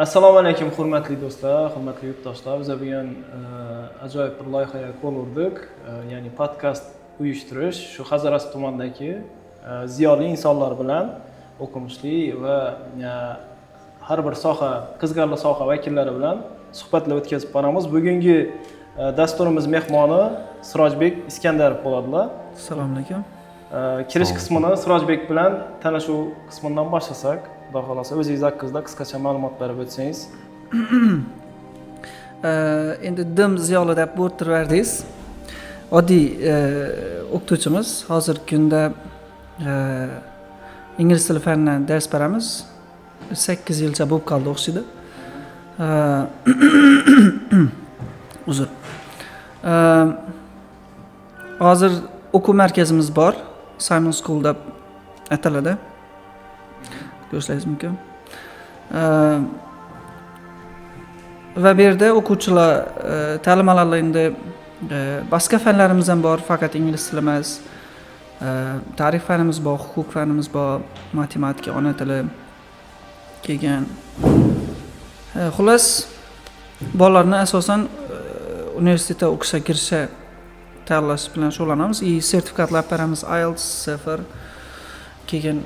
Assalomu alaykum hurmatli do'stlar, hurmatli yurtdoshlar. Biz bugun ajoyib bir loyihaga qo'l urdik. Ya'ni podkast uyushtirish, shu Hazaras tumanidagi ziyoli insonlar bilan o'qimishli va har bir soha, qiziqarli soha vakillari bilan suhbatlar o'tkazib boramiz. Bugungi dasturimiz mehmoni Sirojbek Iskandarov bo'ladilar. Assalomu alaykum. Kirish qismini Sirojbek bilan tanishuv qismidan boshlasak, Xudo xolasa o'zingiz haqingizda qisqacha ma'lumot berib o'tsangiz. Endi dim ziyoli deb o'tirardingiz. Oddiy o'qituvchimiz. Hozirgi kunda ingliz tili fanidan dars beramiz. 8 yilcha bo'lib qoldi o'xshaydi. Uzr. Hozir o'quv markazimiz bor. Simon School deb ataladi. Ko'rishingiz mumkin. Va bu yerda o'quvchilar ta'lim oladi. Endi boshqa fanlarimiz ham bor, faqat ingliz tili emas. Tarix fanimiz bor, huquq fanimiz bor, matematika, ona tili kelgan. Xullas, bolalarni asosan universitetga o'qishga kirishga tayyorlash bilan shug'ullanamiz. Sertifikatlar beramiz, IELTS 0 keyin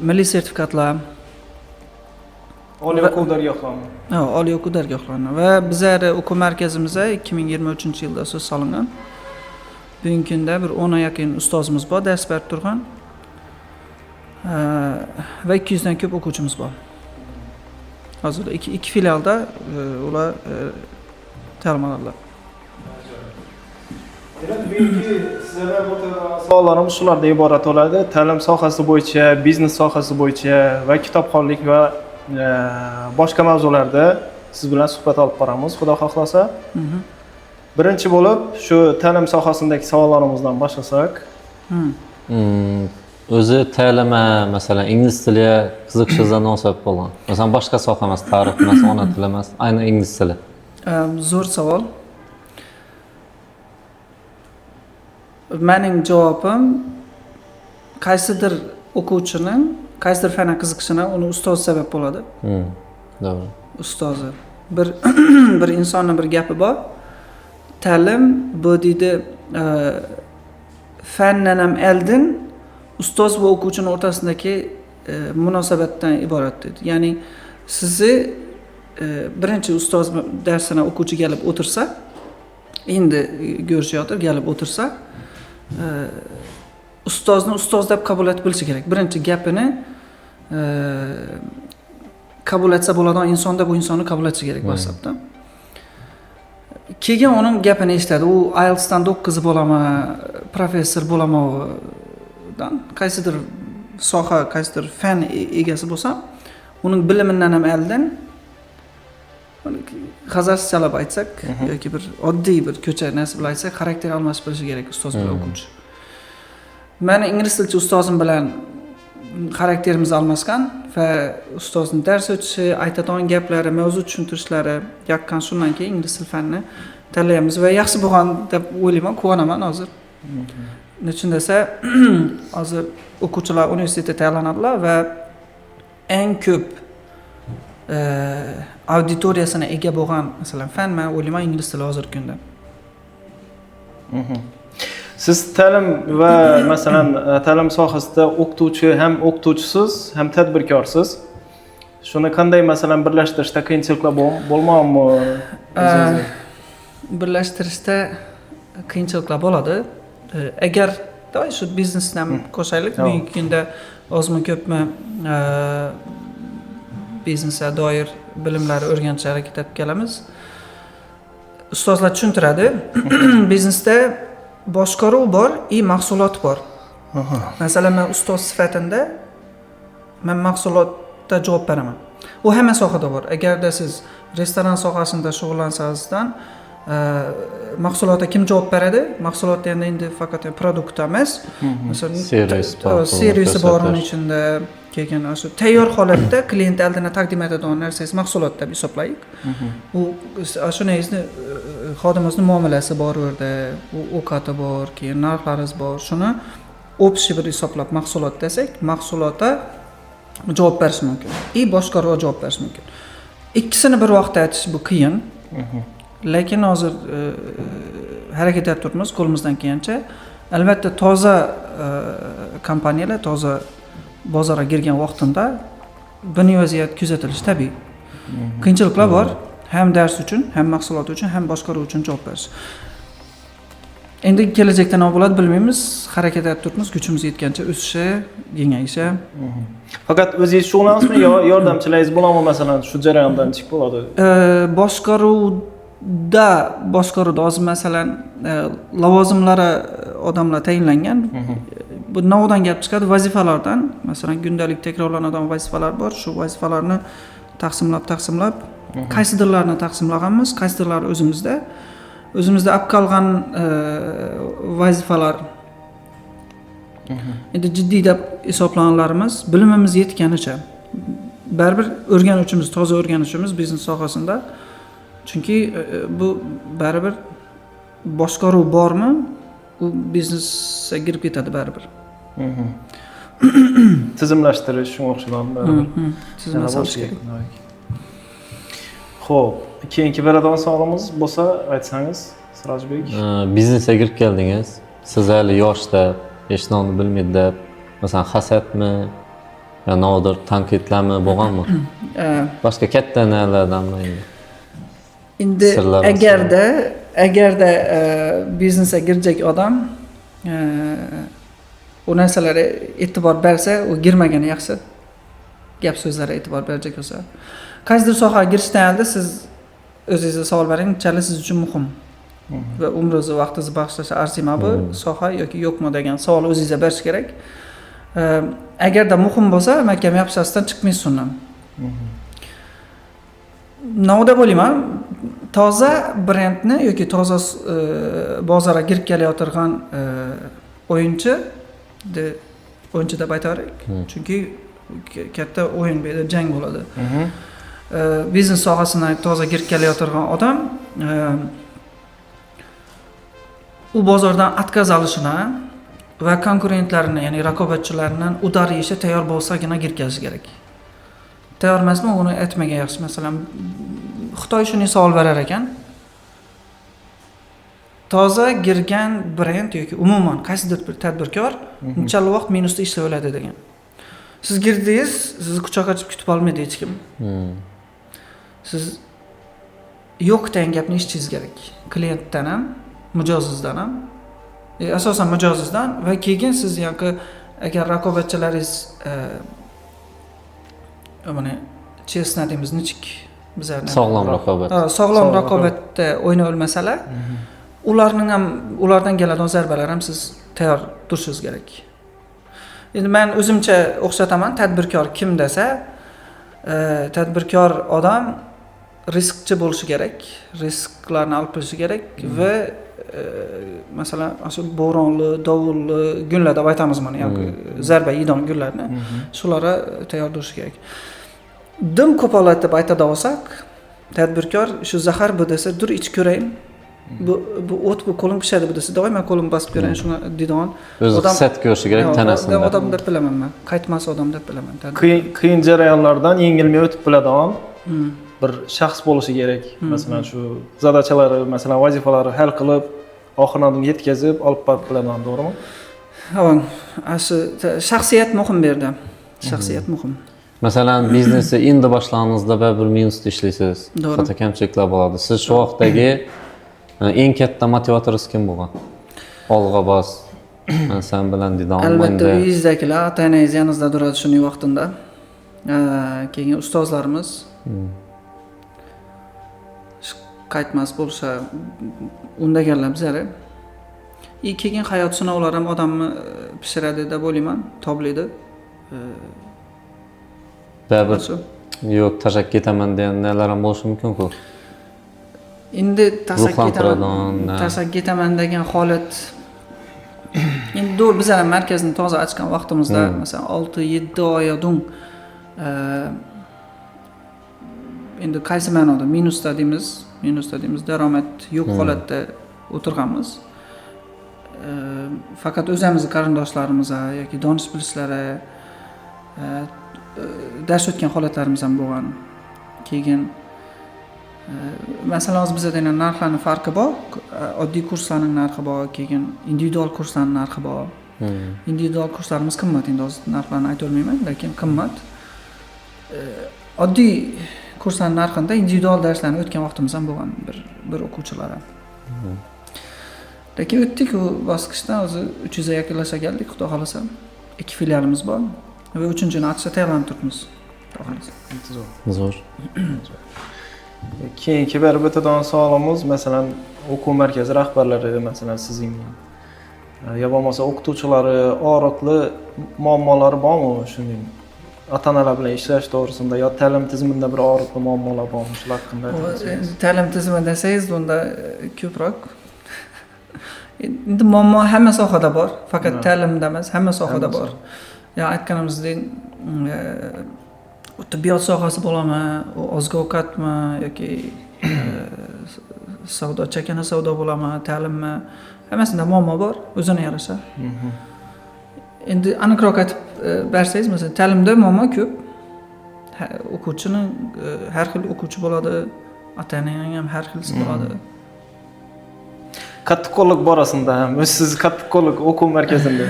milliy sertifikatlar, Oliy o'quv dargohlarni. Oliy o'quv dargohlarni va bizlar o'quv markazimizda 2023-yilda asos solingan. Bugungi kunda bir 10 ga yaqin ustozimiz bor, dars berib turgan. Va 200 dan ko'p o'quvchimiz bor. Hozir ikki filialda ular ta'lim oladilar. Bugungi sizlarga o'tirgan savollarim shulardan iborat bo'ladi. Ta'lim sohasi bo'yicha, biznes sohasi bo'yicha va kitobxonlik va boshqa mavzularda siz bilan suhbat olib boramiz, Xudo xohlasa. Birinchi bo'lib shu ta'lim sohasidagi savollarimizdan boshlasak. O'zi ta'limi, masalan, ingliz tiliga qiziqishingizdan nosab bo'lgan. Masalan, boshqa soha emas, tarix emas, ona tili emas, aynan ingliz tili. Zo'r savol. Mening javobim qaysidir o'quvchining qaysidir fanga qiziqishini uni ustoz sabab bo'ladi. To'g'ri. Ustozi. Bir insonning bir gapi bor. Ta'lim bu deydi fandan ham oldin ustoz va o'quvchining o'rtasidagi munosabatdan iborat dedi. Ya'ni sizni birinchi ustoz darsini o'quvchi kelib o'tirsa, endi ko'rishyapti, kelib o'tirsa, ustozni ustoz deb qabul etib bilishi kerak. Birinchi gapini qabul etsa bo'ladigan insonda bu insonni qabul etishi kerak hisobda. Keyin uning gapini eshitadi. U IELTS dan 9 bo'lami, professor bo'lamidan, qaysidir soha, qaysidir fan egasi bo'lsa, uning bilimidan ham oldin Hazarschalab aytsak yoki bir oddiy bir ko'cha narsa bilan aytsak, xarakter almashib bilishi kerak ustoz bilan o'quvchi. Meni ingliz tilchi ustozim bilan xarakterimiz almashgan va ustozning dars o'tishi, aytadigan gaplari, mavzu tushuntirishlari yoqqan. Shundan keyin ingliz til fanini tanlaymiz va yaxshi bo'lgan deb o'ylayman, quvonaman hozir. Nechun desa, hozir o'quvchilar universitetda tayyorlanadilar va eng ko'p auditoriyasini ega bo'lgan, masalan, fan men o'ylayman ingliz tili hozirgi kunda. Siz ta'lim va masalan ta'lim sohasida o'qituvchi, ham o'qituvchisiz, ham tadbirkorsiz. Shuni qanday masalan birlashtirishda qiyinchiliklar bo'lmaganmi? Birlashtirishda qiyinchiliklar bo'ladi. Agar shu biznesni ham qo'shaylik, bugungi kunda ozmi ko'pmi biznesga doir bilimlarni o'rganishga harakat etib kelamiz. Ustozlar tushuntiradi. Biznesda boshqaruv bor, mahsulot bor. Masalan, men ustoz sifatida men mahsulotda javob beraman. U hamma sohada bor. Agarda siz restoran sohasida shug'ullansangizdan, mahsulotga kim javob beradi? Mahsulot endi faqat produkt emas. Masalan, servisi bor uning ichida. Keyin o'sha tayyor holatda klient oldiga taqdim etadigan narsangiz mahsulot deb hisoblaylik. U shuningizda xodimimizning muomalasi bor u yerda, ovqati bor, keyin narxlaringiz bor. Shuni общий bir hisoblab mahsulot desak, mahsulotga javob berish mumkin. Boshqaruv javob berish mumkin. ikkisini bir vaqtda aytish bu qiyin. Lekin hozir harakat etib turibmiz qo'limizdan kelgancha. Albatta toza kompaniyalar toza bozorga kirgan vaqtida bunday vaziyat kuzatilishi tabiiy. Qiyinchiliklar bor, ham dars uchun, ham mahsulot uchun, ham boshqaruv uchun javob berish. Endi kelajakda nima bo'ladi bilmaymiz. Harakat etib turibmiz, kuchimiz yetgancha o'sishi, kengayishi. Faqat o'zingiz shug'ullanasizmi yo yordamchilaringiz bo'ladimi, masalan, shu jarayondan chiqib bo'ladi? Boshqaruvda hozir masalan lavozimlari odamlar tayinlangan. Bu novadan gap chiqadi vazifalardan. Masalan, kundalik takrorlanadigan vazifalar bor. Shu vazifalarni taqsimlab qaysidirlarini taqsimlaganmiz, qaysidirlari o'zimizda olib qolgan vazifalar. Endi jiddiy deb hisoblanganlarimiz bilimimiz yetganicha baribir toza o'rganishimiz biznes sohasida. Chunki bu baribir boshqaruv bormi, u biznesga kirib ketadi baribir. Tizimlashtirish shunga o'xshagan baribir. Tizimlashtirish kerak. Xo'p, keyingi beradigan savolimiz bo'lsa aytsangiz, Sirojbek. Biznesga kirib keldingiz. Siz hali yoshda, hech nimani bilmaydi deb, masalan, hasadmi yo nodir tanqidlarmi bo'lganmi? Boshqa katta narsalardanmi endi? Endi agarda biznesga girecek odam o narsalarga e'tibor bersa, u girmagani yaxshi. Gap so'zlarga e'tibor berajak bo'lsa. Qaysidir sohaga girishdan oldin siz o'zingizga savol bering, nechalik siz uchun muhim va umringizni, vaqtingizni bag'ishlashga arziymi bu soha yoki yo'qmi degan savol o'zingizga berish kerak. Agarda muhim bo'lsa, mahkam yapishasidan chiqmaysiz undan. Navoda bo'layman, toza brendni yoki toza bozorga kirib kelayotgan o'yinchi deb aytarik. Chunki katta o'yin bu yerda jang bo'ladi. Biznes sohasida toza kirib kelayotgan odam u bozordan atkaz olishini va konkurentlarini, ya'ni raqobatchilardan udar yeyishga tayyor bo'lsagina girkazish kerak. Tayyor emasmi, uni aytmagan yaxshi. Masalan, Xitoy shuni savol berar ekan. Toza girgan brend yoki umuman qaysidir bir tadbirkor nechalik vaqt minusda ishlab oladi degan. Siz girdingiz, sizni quchoq ochib kutib olmaydi hech kim. Siz yo'q degan gapni eshitishingiz kerak. Klientdan ham, mijozingizdan ham, asosan mijozingizdan va keyin siz yoki agar raqobatchilaringiz mana chestna deymiz, nechik bizlarning sog'lom raqobat. Sog'lom raqobatda o'ynay olmasalar, ulardan keladigan zarbalar ham siz tayyor turishingiz kerak. Endi men o'zimcha o'xshataman, tadbirkor kim desa, tadbirkor odam riskchi bo'lishi kerak, risklarni olib bilishi kerak va masalan, asl bo'ronli, dovulli kunlar deb aytamiz mana, yoki zarba yeydigan kunlarni, shularga tayyor turishi kerak. Dim ko'p holatda deb aytada olsak, tadbirkor shu zahar bu desa, dur ichib ko'rayin. Bu o't, bu qo'lim pishadi bu desa, doim men qo'lim bosib ko'rayin shuni deydigan odam hissat ko'rishi kerak tanasida. Odam deb bilaman men. Qaytmas odam deb bilaman. Qiyin jarayonlardan yengilmay o'tib biladigan bir shaxs bo'lishi kerak. Masalan, shu zadachalari, masalan, vazifalari hal qilib, oxiriga yetkazib, olib borib biladigan, to'g'rimi? Ha, asli shaxsiyat muhim bu yerda. Shaxsiyat muhim. Masalan, biznesni endi boshlaganingizda bir minusda ishlaysiz. Katta kamchiliklar bo'ladi. Siz shu vaqtdagi eng katta motivatoringiz kim bo'lgan? Olg'a bos. Men sen bilan deydigan. Albatta, uyingizdagilar, ota-onangiz yaningizda turadi shuni vaqtida. Keyin ustozlarimiz. Qaytmas bo'lsa, undaganlar bizlar. Keyin hayot sinovlari ham odamni pishiradi deb o'ylayman, toblaydi. Baribir yo'q, tashab ketaman degan narsalar ham bo'lishi mumkin-ku. Endi tashab ketaman degan holat. Endi bizlar markazni toza ochgan vaqtimizda, masalan, 6-7 oydan endi qaysi ma'noda minusda deymiz, daromad yo'q holatda o'tirganmiz. Faqat o'zimizni qarindoshlarimiz yoki donish bilishlar dars o'tgan holatlarimiz ham bo'lgan. Keyin Masalan, hozir bizda degan narxlarning farqi bor. Oddiy kurslarning narxi bor, keyin individual kurslarning narxi bor. Individual kurslarimiz qimmat, endi hozir narxlarni ayta olmayman, lekin qimmat. Oddiy kurslarning narxida individual darslarni o'tgan vaqtimiz ham bo'lgan bir o'quvchilar ham. Lekin o'tdik u bosqichdan hozir 300 ga yaqinlasha keldik, xudo xolasa. 2 filialimiz bor va 3-chini ochishga tayyorlanib turibmiz. Xudo xolasa. Zo'r. Keyingi bir o'tadigan savolimiz, masalan, o'quv markazi rahbarlari, masalan, sizning yo bo'lmasa o'qituvchilari og'riqli muammolari bormi? Shunday ota-onalar bilan ishlash to'g'risida yo ta'lim tizimida bir og'riqli muammolar bormi? Shular haqida aytsangiz. Ta'lim tizimi desangiz, unda ko'proq endi muammo hamma sohada bor, faqat ta'limda emas, hamma sohada bor. Ya aytganimizdek, tibbiyot sohasi bo'ladimi, oziq-ovqatmi yoki savdo, chakana savdo bo'ladimi, ta'limmi, hammasida muammo bor, o'zini yarasha. Endi aniqroq aytib bersangiz, masalan, ta'limda muammo ko'p. O'quvchining har xil o'quvchi bo'ladi, ota-onaning ham har xilsi bo'ladi. Qattiqqo'llik borasida ham, siz qattiqqo'llik o'quv markazida.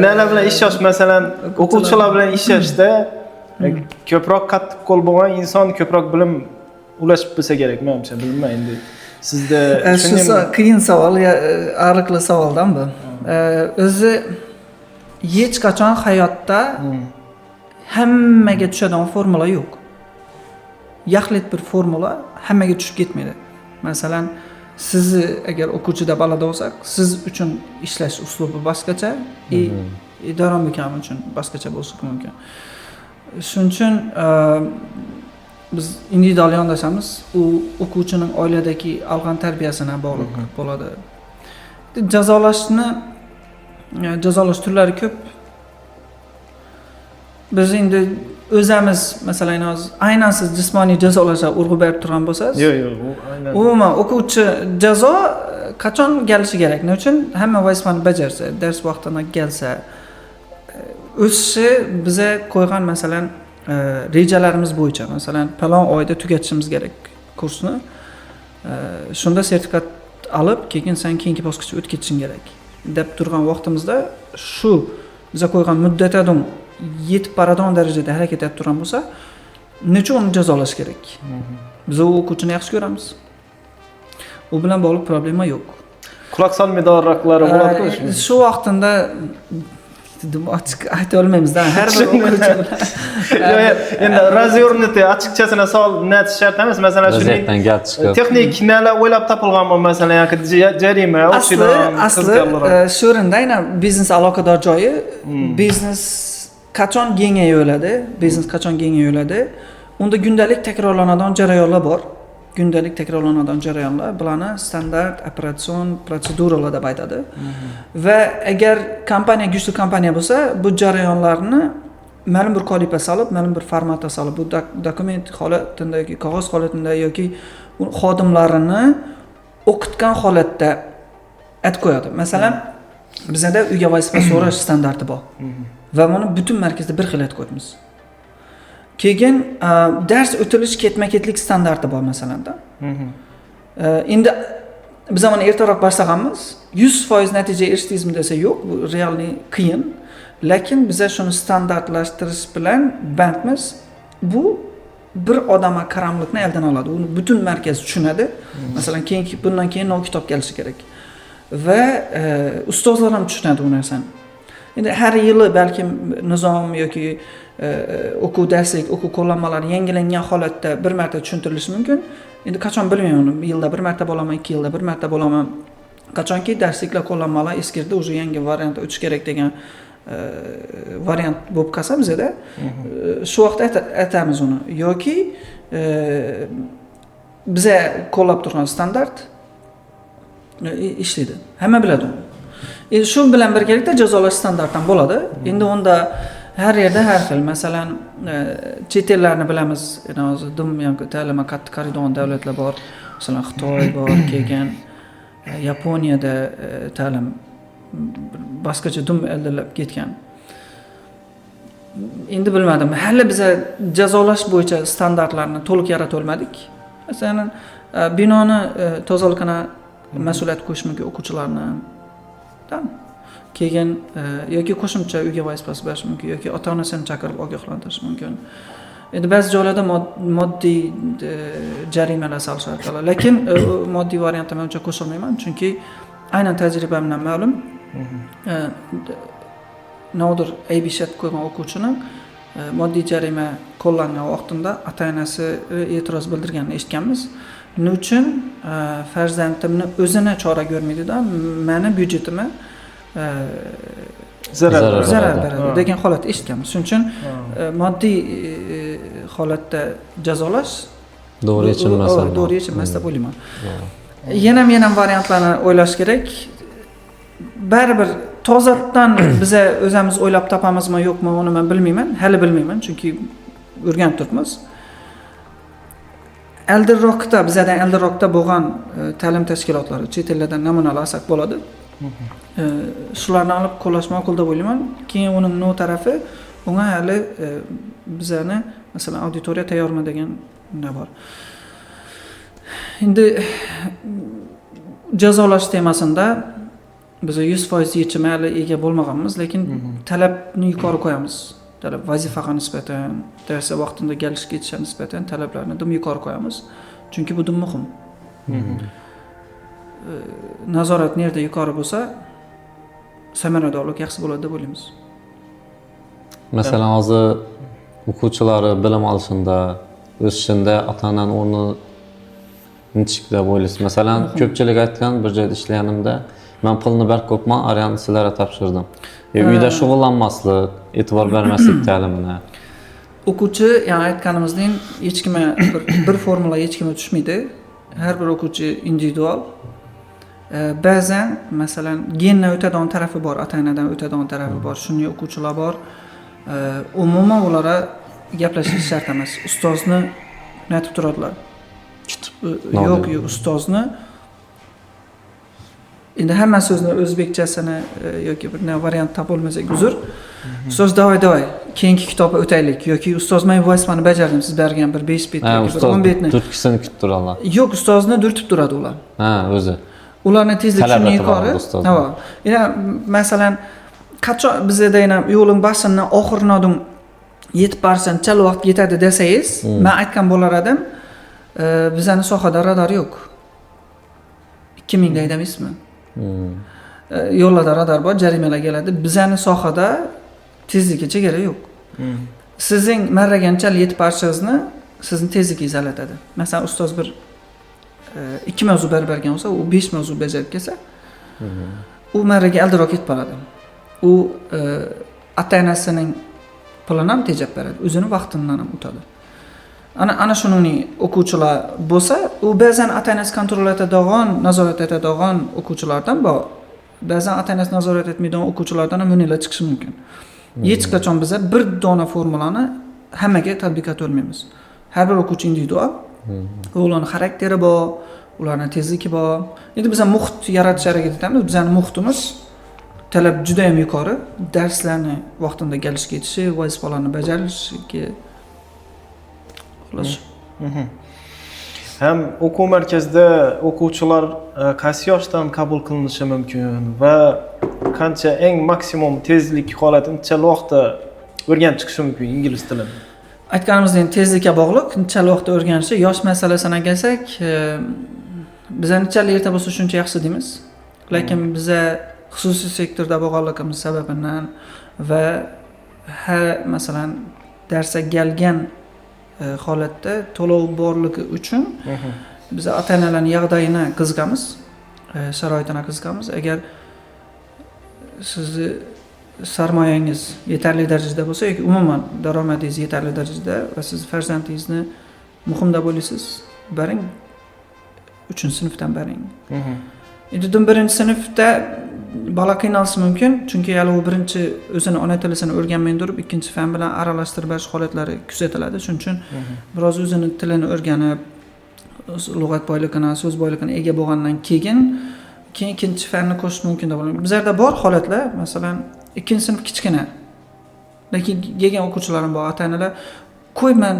Nima bilan ishlash, masalan, o'quvchilar bilan ishlashda ko'proq qattiqqo'l bo'lgan inson ko'proq bilim ulashib bilsa kerak, menimcha, bilmayman endi. Sizda shu qiyin savol, og'riqli savoldan bu. O'zi hech qachon hayotda hammaga tushadigan formula yo'q. Yaxlit bir formula hammaga tushib ketmaydi. Masalan, sizni agar o'quvchida balada bo'lsak, siz uchun ishlash uslubi boshqacha, idora mukami uchun boshqacha bo'lishi mumkin. Shuning uchun biz individual yondashamiz, u o'quvchining oiladagi olgan tarbiyasiga bog'liq bo'ladi. Jazolash turlari ko'p. Biz endi o'zimiz, masalan, hozir aynan siz jismoniy jazolashga urg'u berib turgan bo'lsangiz, yo'q, u aynan. Umuman o'quvchi jazo qachon kelishi kerak? Nima uchun? Hamma vazifani bajarsa, dars vaqtida kelsa, o'sishi biza qo'ygan, masalan, rejalarimiz bo'yicha, masalan, palon oyda tugatishimiz kerak kursni. Shunda sertifikat olib, keyin sen keyingi bosqichga o'tib ketishing kerak deb turgan vaqtimizda shu biza qo'ygan muddatdan yetib boradigan darajada harakat etib turgan bo'lsa, nechun uni jazolash kerak? Biz u o'quvchini yaxshi ko'ramiz. U bilan bog'liq problema yo'q. Quloq solmaydiganlari bo'ladi-ku. Shu vaqtida ochiq ayta olmaymiz-da. Har bir o'quvchi endi razyorniti ochiqchasini natish shart emas. Masalan, shunday texnik nalar o'ylab topilganmi, masalan, yoki jarima o'qishdan asli shu o'rinda aynan biznes aloqador joyi, biznes qachon kengayadi? Unda gündalik takrorlanadigan jarayonlar bor. Gündalik takrorlanadigan jarayonlar bularni standart operatsion protseduralar deb aytadi. Va agar kompaniya kuchli kompaniya bo'lsa, bu jarayonlarni ma'lum bir qolipga solib, ma'lum bir formatga solib, bu dokument holatida yoki qog'oz holatida yoki xodimlarini o'qitgan holatda aytib qo'yadi. Masalan, bizda uyga vazifa so'rash standarti bor. Va buni butun markazda bir xil aytib qo'yamiz. Keyin dars o'tilish ketma-ketlik standarti bor masalanda. Endi biz mana ertaroq boshlaganmiz, 100% natija erishdingizmi desa yo'q, bu realniy qiyin. Lekin biz shuni standartlashtirish bilan bandmiz. Bu bir odamga qaramlikni eldan oladi. Uni butun markaz tushunadi. Masalan, bundan keyin nov kitob kelishi kerak. Va ustozlar ham tushunadi bu narsani. Endi har yili balki nizom yoki o'quv darslik, o'quv qo'llanmalari yangilangan holatda bir marta tushuntirilishi mumkin. Endi qachon bilmayman, yilda bir marta bo'laman, 2 yilda bir marta bo'laman. Qachonki darsliklar qo'llanmalar eskirdi, o'sha yangi variantga o'tish kerak degan variant bo'lib qolsa bizda, shu vaqtda aytamiz uni. Yoki biza qo'llab turgan standart ishlaydi. Hamma biladi uni. Shu bilan birgalikda jazolash standartdan bo'ladi. Endi unda har yerda har xil, masalan, chet ellarni bilamiz. Hozir ta'limga qattiq qaraydigan davlatlar bor. Masalan, Xitoy bor, keyin Yaponiyada ta'lim boshqacha eldalab ketgan. endi bilmadim. Hali biz jazolash bo'yicha standartlarni to'liq yarata olmadik. Masalan, binoni tozaligini mas'uliyat qo'yish mumkin o'quvchilarni. Keyin yoki qo'shimcha uyga vazifasi berish mumkin yoki ota-onasini chaqirib ogohlantirish mumkin. Endi ba'zi joylarda moddiy jarimalar solishadi. Lekin moddiy variantni men uncha qo'shilmayman, chunki aynan tajribamdan ma'lum. Nodir ayb ishlatib qo'ygan o'quvchini moddiy jarima qo'llangan vaqtida ota-onasi e'tiroz bildirganini eshitganmiz. Nima uchun farzandimni o'zini chora ko'rmaydi-da, meni byudjetimga zarar beradi degan holatni eshitganmiz. Shuning uchun moddiy holatda jazolash to'g'ri yechim emas. To'g'ri yechim emas deb o'ylayman. Yana ham variantlarni o'ylash kerak. Baribir tozadan biza o'zimiz o'ylab topamizmi yo'qmi, uni men bilmayman. Hali bilmayman, chunki o'rganib turibmiz. Bizadan aldiroqda bo'lgan ta'lim tashkilotlari chet ellardan namunalar olsak bo'ladi. Shularni olib qo'llash ma'qul deb o'ylayman. Keyin uning no tarafi unga hali bizani masalan auditoriya tayyormi degan ne bor. Endi jazolash temasida biz 100% yechimga hali ega bo'lmaganmiz, lekin talabni yuqori qo'yamiz. Talab vazifaga nisbatan, dars vaqtida kelishga ketishga nisbatan talablarni dim yuqori qo'yamiz. Chunki bu dim muhim. Nazorat nerda yuqori bo'lsa, samaradorlik yaxshi bo'ladi deb o'ylaymiz. Masalan, hozir o'quvchilari bilim olishida, o'sishida ota-onaning o'rni nechik deb o'ylaysiz? Masalan, ko'pchilik aytgan bir joyda ishlaganimda, men pulni bir ko'pman ariyani sizlarga topshirdim. Uyda shug'ullanmaslik, e'tibor bermaslik ta'limini. O'quvchi, ya'ni aytganimizdek, hech kimga bir formula hech kimga tushmaydi. Har bir o'quvchi individual. Ba'zan masalan gendan o'tadigan tarafi bor, ota-onadan o'tadigan tarafi bor. Shunday o'quvchilar bor. Umuman ularga gaplashish shart emas. Ustozni aytib turadilar. Yo'q, ustozni endi hamma so'zni o'zbekchasini yoki bir variant topolmasak uzr. Ustoz davay, keyingi kitobga o'taylik yoki ustoz men vazifani bajardim, siz bergan bir 5 bet yoki bir 10 betni. Turtkisini kutib turadilar. Yo'q, ustozni durtib turadi ular. O'zi. Ularning tezligi shunday yuqori. Ha. Yana masalan qachon bizda ham yo'lning boshidan oxiridan yetib borsan, chal vaqt yetadi desangiz, men aytgan bo'lar edim, bizning sohada radar yo'q. 2000 da aytamaysizmi? Yo'llarda radar bor, jarimalar keladi. Bizning sohada tezlikka chegara yo'q. Sizning marraganchal yetib borishingizni sizning tezligingiz alatadi. Masalan, ustoz bir 2 mavzu bergan bo'lsa, u 5 mavzu bajarib kelsa, u marraga aldiroq yetib boradi. U ota-onasining pulini ham tejab beradi, o'zining vaqtidan ham o'tadi. Ana shuning o'quvchilar bo'lsa, u ba'zan ota-onasi kontrol etadigan, nazorat etadigan o'quvchilardan bor. Ba'zan ota-onasi nazorat etmaydigan o'quvchilardan ham bunalar chiqishi mumkin. Hech qachon biz bir dona formulani hammaga tatbiq eta olmaymiz. Har bir o'quvchi individual. Ularning xarakteri bor, ularning tezligi bor. Endi biz ham muhit yaratish harakat etamiz. Bizning muhitimiz talab juda ham yuqori. Darslarni vaqtida kelishga ketishi, vazifalarni bajarishiga Ham o'quv markazida o'quvchilar qaysi yoshdan qabul qilinishi mumkin va qancha eng maksimum tezlik holatini necha vaqtda o'rganib chiqishi mumkin ingliz tilini? Aytganimizdek, tezlikka bog'liq, necha vaqtda o'rganishi, yosh masalasini kelsak, bizga nechalik erta bo'lsa shuncha yaxshi deymiz. Lekin bizga xususiy sektorda bo'lganligimiz sababidan va masalan darsga kelgan holatda to'lov borligi uchun biz ota-onalarning yog'dayini qiziqamiz, sharoitini qiziqamiz. Agar sizni sarmoyangiz yetarli darajada bo'lsa yoki umuman daromadingiz yetarli darajada va siz farzandingizni muhim deb o'ylaysiz, baring 3-sinfdan baring. Endi 1-sinfda bola qiynalishi mumkin, chunki hali u birinchi o'zini ona tilisini o'rganmay turib, ikkinchi fan bilan aralashtirib berish holatlari kuzatiladi. Shuning uchun biroz o'zini tilini o'rganib, lug'at boyligini, so'z boyligini ega bo'lgandan keyin ikkinchi fanni qo'shish mumkin deb o'ylayman. Bizlarda bor holatlar, masalan, 2-sinf kichkina lekin kelgan o'quvchilarim bor, ota-onalar qo'y men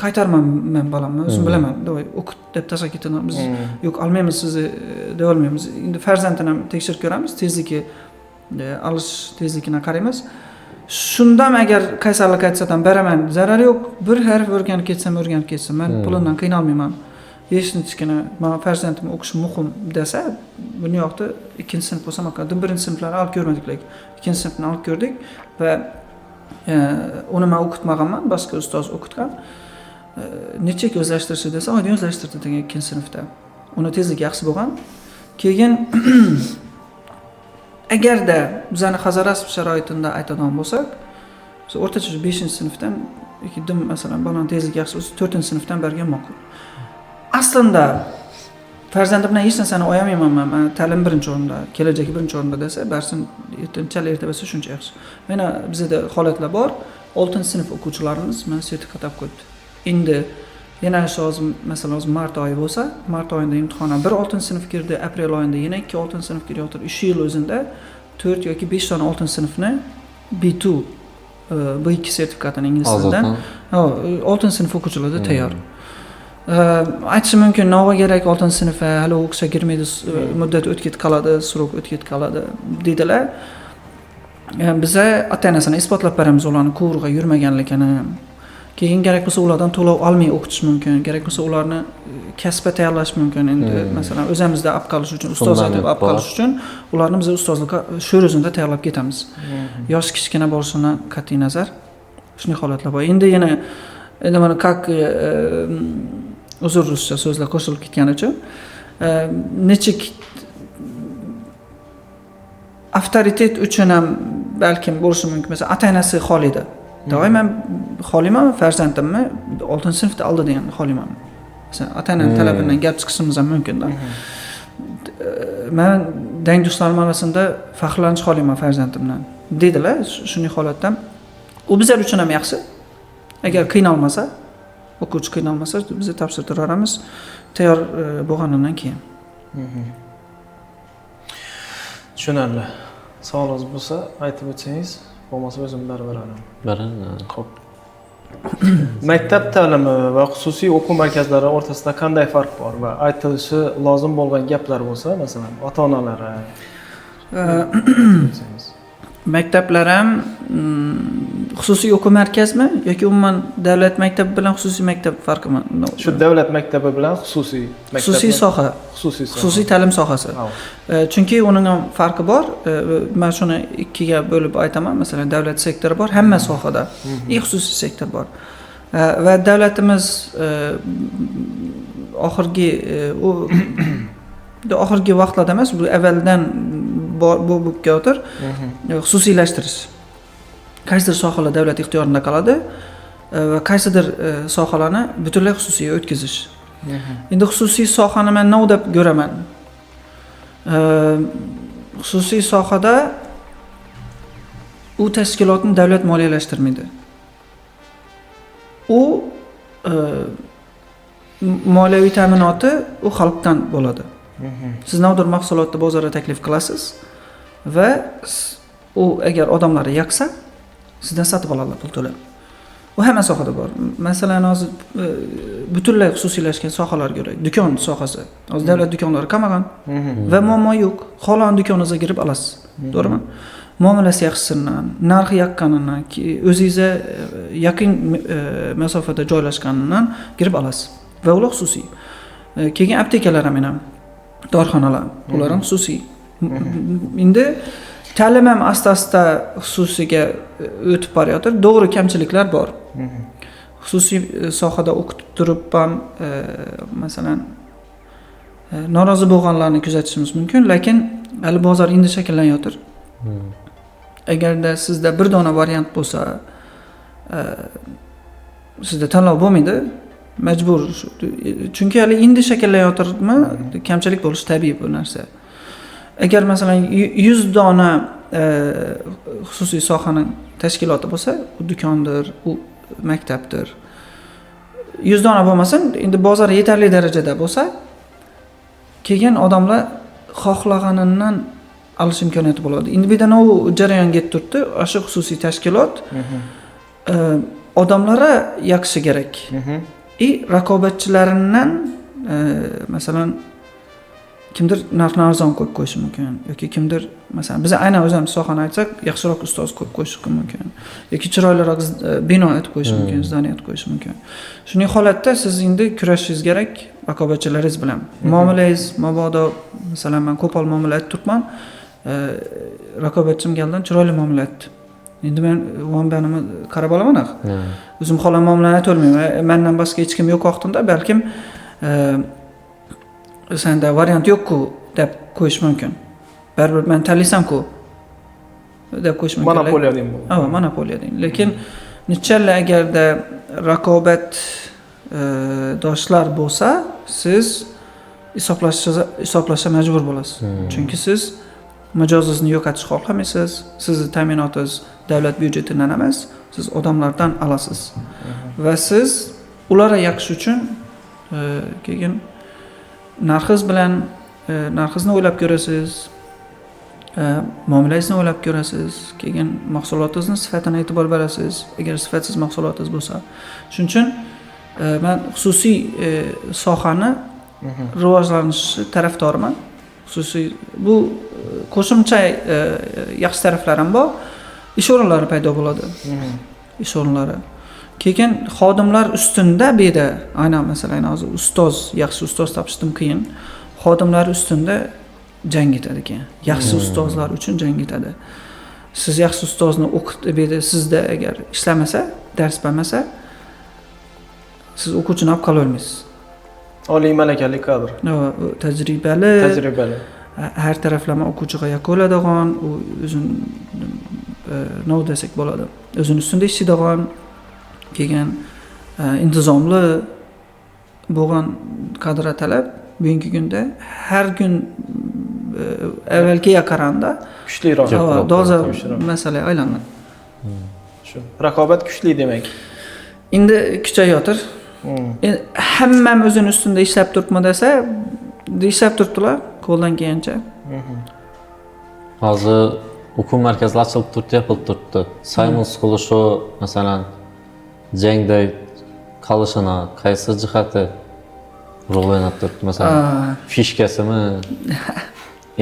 qaytarmayman bolamni, o'zim bilaman, davay o'qit deb tashlab ketadi. Biz yo'q olmaymiz sizni deb olmaymiz. Endi farzandini ham tekshirib ko'ramiz, tezligi olish tezligini qaraymiz. Shundan agar qaysarlik aytsadan beraman, zarari yo'q. Bir harf o'rganib ketsam, men pulimdan qiynalmayman. Yeshinchgina men farzandim o'qishi muhim desa, buni yoqda 2-sinf bo'lsa maqad, 1-sinflarni olib ko'rmadik, 2-sinfni olib ko'rdik va uni men o'qitmaganman, boshqa ustoz o'qitgan. Necha o'zlashtirishni desa, oyda o'zlashtirdi degan 2-sinfda. Uni tezligi yaxshi bo'lgan. Keyin agarda bizani Hazorasp sharoitida aytadigan bo'lsak, biz o'rtacha 5-sinfdan yoki dim masalan bolaning tezligi yaxshi bo'lsa 4-sinfdan bergan ma'qul. Aslında farzandim bilan hech narsani o'ylamayman men. Ta'lim birinchi o'rinda, kelajagi birinchi o'rinda desa, barsin erta bo'lsa shuncha yaxshi. Mana bizda holatlar bor. 6-sinf o'quvchilarimiz men sertifikat olib qo'yibdi. Endi yana shu hozir masalan mart oyi bo'lsa, mart oyida imtihonga bir 6-sinf kirdi, aprel oyida yana 2 6-sinf kiryotir. 3 yil o'zida 4 yoki 5 dona 6-sinfni B2 B2 sertifikatini ingliz tilidan 6-sinf o'quvchilarda tayyor. Aytishim mumkin, nova kerak 6-sinf, hali o'qishga kirmaydi, muddat o'tib qoladi, srok o'tib qoladi dedilar. Biza ota-onasini isbotlab beramiz ularni ko'rg'a yurmaganligini. Keyin kerak bo'lsa ulardan to'lov olmay o'qitish mumkin, kerak bo'lsa ularni kasbga tayyorlash mumkin. Endi masalan o'zimizda olib qolish uchun, ustozlar deb olib qolish uchun ularni biz ustozlikka shu o'zimizda tayyorlab ketamiz. Yosh kichkina bo'lishidan qat'iy nazar shunday holatlar bor. Endi yana mana как uzr ruscha so'zlar qo'shilib ketgani uchun nechik avtoritet uchun ham balkim bo'lishi mumkin. Masalan, ota-onasi xolida. Doim men xoliman, farzandimni 6-sinfda oldi degan xoliman. Masalan, ota-onaning talabidan gap chiqishimiz ham mumkin-da. Men dang do'stlarim orasida faxrlanish xoliman farzandimdan dedilar. Shunday holatda u bizlar uchun ham yaxshi. Agar qiynalmasa, o'quvchi qiynalmasa, biz topshirtiramiz tayyor bo'lganidan keyin. Tushunarli. Savolingiz bo'lsa, aytib o'tsangiz, bo'lmasa o'zim beraman. Xo'p. Maktab ta'limi va xususiy o'quv markazlari o'rtasida qanday farq bor va aytilishi lozim bo'lgan gaplar bo'lsa, masalan, ota-onalar maktablar ham xususiy o'quv markazmi yoki umuman davlat maktabi bilan xususiy maktab farqimi? Shu davlat maktabi bilan xususiy maktab. Xususiy soha. Xususiy ta'lim sohasi. Chunki uning ham farqi bor. Men shuni ikkiga bo'lib aytaman. Masalan, davlat sektori bor, hamma sohada. Xususiy sektor bor. Va davlatimiz oxirgi vaqtlarda emas, bu avvaldan bu keltir xususiylashtirish. Qaysidir sohalar davlat ixtiyorida qoladi va qaysidir sohalarni butunlay xususiyga o'tkazish. Endi xususiy sohani men nima deb ko'raman? Xususiy sohada u tashkilotni davlat moliyalashtirmaydi. U moliyaviy ta'minoti u xalqdan bo'ladi. Siz navdir mahsulotni bozorga taklif qilasiz va u agar odamlarga yoqsa, sizdan sotib oladi pul to'lab. Bu hamma sohada bor. Masalan, hozir butunlay xususiylashgan sohalarga ko'ra, do'kon sohasi. Hozir davlat do'konlari qamagan va muammo yo'q. Xohlagan do'koningizga kirib olasiz. To'g'rimi? Muomalasi yaxshisidan, narxi yoqqanidan, o'zingizga yaqin masofada joylashganidan kirib olasiz. Va ular xususiy. Keyin aptekalar ham dorixonalar, ular ham xususiy. Endi ta'lim ham asta-asta xususiyga o'tib borayotir. To'g'ri, kamchiliklar bor. Xususiy sohada o'qitib turib ham masalan norozi bo'lganlarni kuzatishimiz mumkin, lekin hali bozor endi shakllanayotir. Agarda sizda bir dona variant bo'lsa, sizda tanlov bo'lmaydi. Majbur. Chunki hali endi shakllanayotirmi, kamchilik bo'lishi tabiiy bu narsa. Agar masalan 100 dona xususiy sohaning tashkiloti bo'lsa, u do'kondir, u maktabdir. 100 dona bo'lmasin, endi bozor yetarli darajada bo'lsa, keyin odamlar xohlaganidan olish imkoniyati bo'ladi. Endi bu yerda u jarayonga yetib turibdi. O'sha xususiy tashkilot odamlari yaxshi kerak. Raqobatchilaridan masalan kimdir narxni arzon qo'yib qo'yishi mumkin yoki kimdir masalan biz aynan o'zimiz sohani aytsak yaxshiroq ustoz qo'yib qo'yishi mumkin yoki chiroyliroq bino aytib qo'yishi mumkin, zdaniya aytib qo'yishi mumkin. Shuning holatda siz endi kurashishingiz kerak raqobatchilaringiz bilan. Muomalangiz mabodo masalan men qo'pol muomala aytib turibman, raqobatchim keldan chiroyli muomala aytdi. Endi men vombanimni qarab olaman axir. O'zim xolam muomalani aytolmayman. Mendan boshqa hech kim yo'q vaqtimda balkim senda variant yo'q-ku deb qo'yish mumkin. Baribir men tanlaysam-ku deb qo'yish mumkin. Monopoliya deymi bu. Ha, monopoliya deymi. Lekin nechalla agarda raqobat doshlar bo'lsa, siz hisoblashga majbur bo'lasiz. Chunki siz mijozingizni yo'qotishni xohlamaysiz. Sizning ta'minotingiz davlat byudjetidan emas, siz odamlardan olasiz. Va siz ularga yaxshi uchun keyin narxingiz bilan narxingizni o'ylab ko'rasiz, muomalangizni o'ylab ko'rasiz, keyin mahsulotingizni sifatini e'tibor berasiz, agar sifatsiz mahsulotingiz bo'lsa. Shuning uchun men xususiy sohani rivojlanishi tarafdoriman. Xususiy bu qo'shimcha yaxshi taraflari ham bor. Ish o'rinlari paydo bo'ladi. Ish o'rinlari. Keyin xodimlar ustunda bu yerda aynan masalan hozir ustoz, yaxshi ustoz topishdim qiyin. Xodimlar ustunda jang etadi ekan. Yaxshi ustozlar uchun jang etadi. Siz yaxshi ustozni o'qitib berdi, sizda agar ishlamasa, dars bermasa, siz o'quvchini olib qola olmaysiz. Oliy malakali kadr. Tajribali. Har taraflama o'quvchiga yakoladigan, u o'zini nima desak bo'ladi. O'zini ustunda ishlaydigan, keyin intizomli bo'lgan kadrlar talab bugungi kunda har kun avvalgiga qaraganda kuchliroq. Dolzarb masala aylangan. Shu raqobat kuchli demak. Endi kuchayotir. Hammam o'zini ustunda ishlab turibmi desa, ishlab turibdilar qo'ldan kelgancha. Hozir o'quv markazlari ochilib turibdi, yopilib turibdi. Simon School shu masalan jangda qolishini qaysi jihati rol o'ynab turibdi? Masalan, fishkasimi?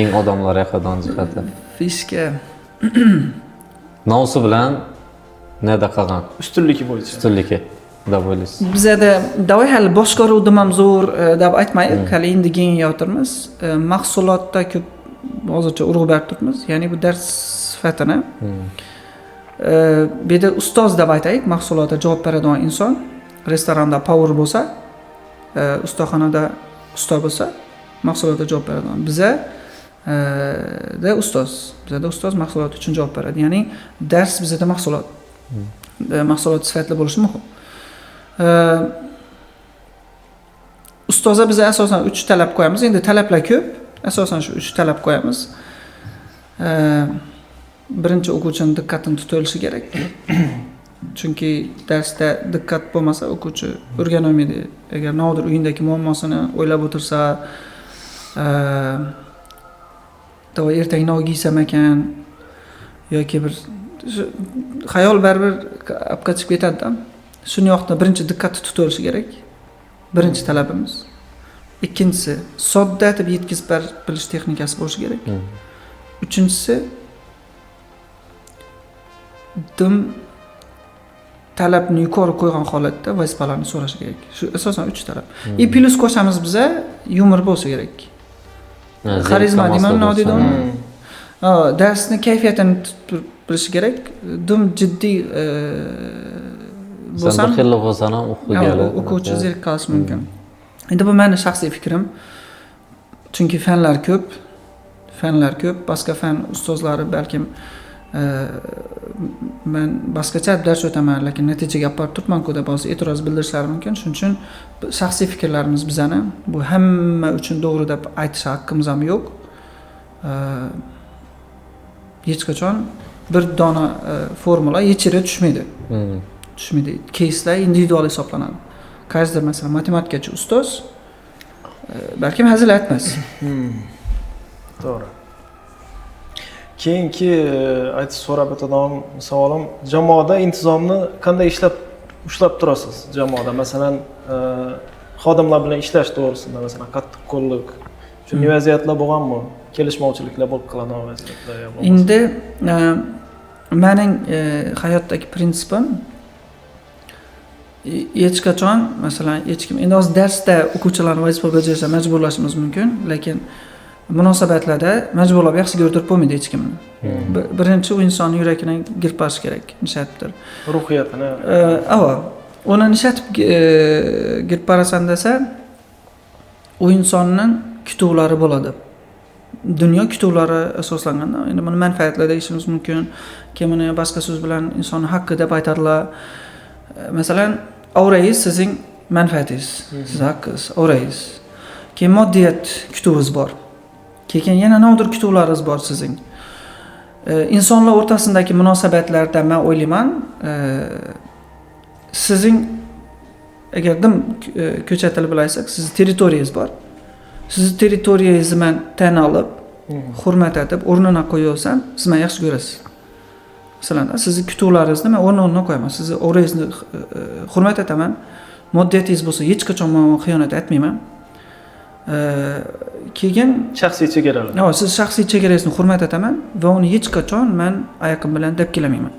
Eng odamlar yaqindan jihati. Fishka. Nausi bilan nada qolgan? Ustunligi bo'yicha. Ustunligi deb o'ylaysiz. Bizda davay hali boshqaruvdim ham zo'r deb aytmaylik, hali endi kengayotimiz. Mahsulotda ko'p hozircha urg'u berib turibmiz. Ya'ni bu dars sifatini bu yerda ustoz deb aytaylik, mahsulotga javob beradigan inson. Restoranda power bo'lsa, ustaxonada usto bo'lsa, mahsulotga javob beradigan. Bizda ustoz mahsulot uchun javob beradi. Ya'ni dars bizda mahsulot. Mahsulot sifatli bo'lishi muhim. Ustozga biz asosan 3 talab qo'yamiz. Endi talablar ko'p. Asosan shu 3 talab qo'yamiz. Birinchi o'quvchining diqqatini tutilishi kerak. Chunki darsda diqqat bo'lmasa o'quvchi o'rgana olmaydi. Agar nodir uyindagi muammosini o'ylab o'tirsa, to'g'ri ertaga nima giysam ekan yoki bir xayol baribir olib chiqib ketadi-da. Shuning vaqtda birinchi diqqatni tutilishi kerak. Birinchi talabimiz. Ikkinchisi, sodda deb yetkazib bilish texnikasi bo'lishi kerak. Uchinchisi, dim talabni yuqori qo'ygan holatda vazifalarni so'rash kerak. Shu asosan 3 talab. Plus qo'shamiz biza yumor bo'lsa kerak. Xarizma deyman, nodidon. Darsni kayfiyatini bilish kerak. Dim jiddiy bo'lsa bir xil bo'lsa ham o'quvchi zerikib qolishi mumkin. Endi bu mening shaxsiy fikrim. Chunki fanlar ko'p. Boshqa fan ustozlari balkim men boshqacha dars o'taman, lekin natijaga olib borib turibman-ku deb ba'zi e'tiroz bildirishlari mumkin. Shuning uchun shaxsiy fikrlarimiz bizani bu hamma uchun to'g'ri deb aytish haqqimiz ham yo'q. Hech qachon bir dona formula yechirib tushmaydi. Case'lar individual hisoblanadi. Qaysidir masalan matematikachi ustoz balkim hazil aytmas. To'g'ri. Keyingi aytish so'rab o'tadigan savolim, jamoada intizomni qanday ushlab turasiz jamoada? Masalan, xodimlar bilan ishlash to'g'risida, masalan, qattiq qo'llik. Shunday vaziyatlar bo'lganmi? Kelishmovchiliklar bo'lib qoladigan vaziyatlar yo'q. Endi mening hayotdagi prinsipim hech qachon, masalan, hech kim endi hozir darsda o'quvchilarni vazifa bajarishga majburlashimiz mumkin, lekin munosabatlarda majburlab yaxshi ko'rdirib bo'lmaydi hech kimni. Birinchi u insonning yuragini girib borish kerak, nishatdir. Ruhiyatini. Uni nishatib girib borasan desa, u insonning kutuvlari bo'ladi. Dunyo kutuvlari asoslangan. Endi buni manfaatlar deyishimiz mumkin. Kimini boshqa so'z bilan insonning haqqi deb aytadilar. Masalan, avrangiz sizning manfaatingiz, siz haqqingiz, avrangiz. Keyin moddiyat kutuvingiz bor. Keyin yana navdir kutuvlaringiz bor sizning. İnsanlar o'rtasidagi munosabatlarda men o'ylayman, sizning agar dim ko'cha tili bilan aytsak, sizning territoriyangiz bor. Sizning territoriyangizni men tan olib, hurmat etib, o'rnina qo'yolsam, siz meni yaxshi ko'rasiz. Masalan, sizning kutuvlaringizni men o'rnina qo'yaman. Sizni o'ringizni hurmat etaman. Moddiyatingiz bo'lsa, hech qachon men xiyonat etmayman. Keyin shaxsiy chegaralar. Siz shaxsiy chegaraingizni hurmat etaman va uni hech qachon men oyoqim bilan deb kelamayman.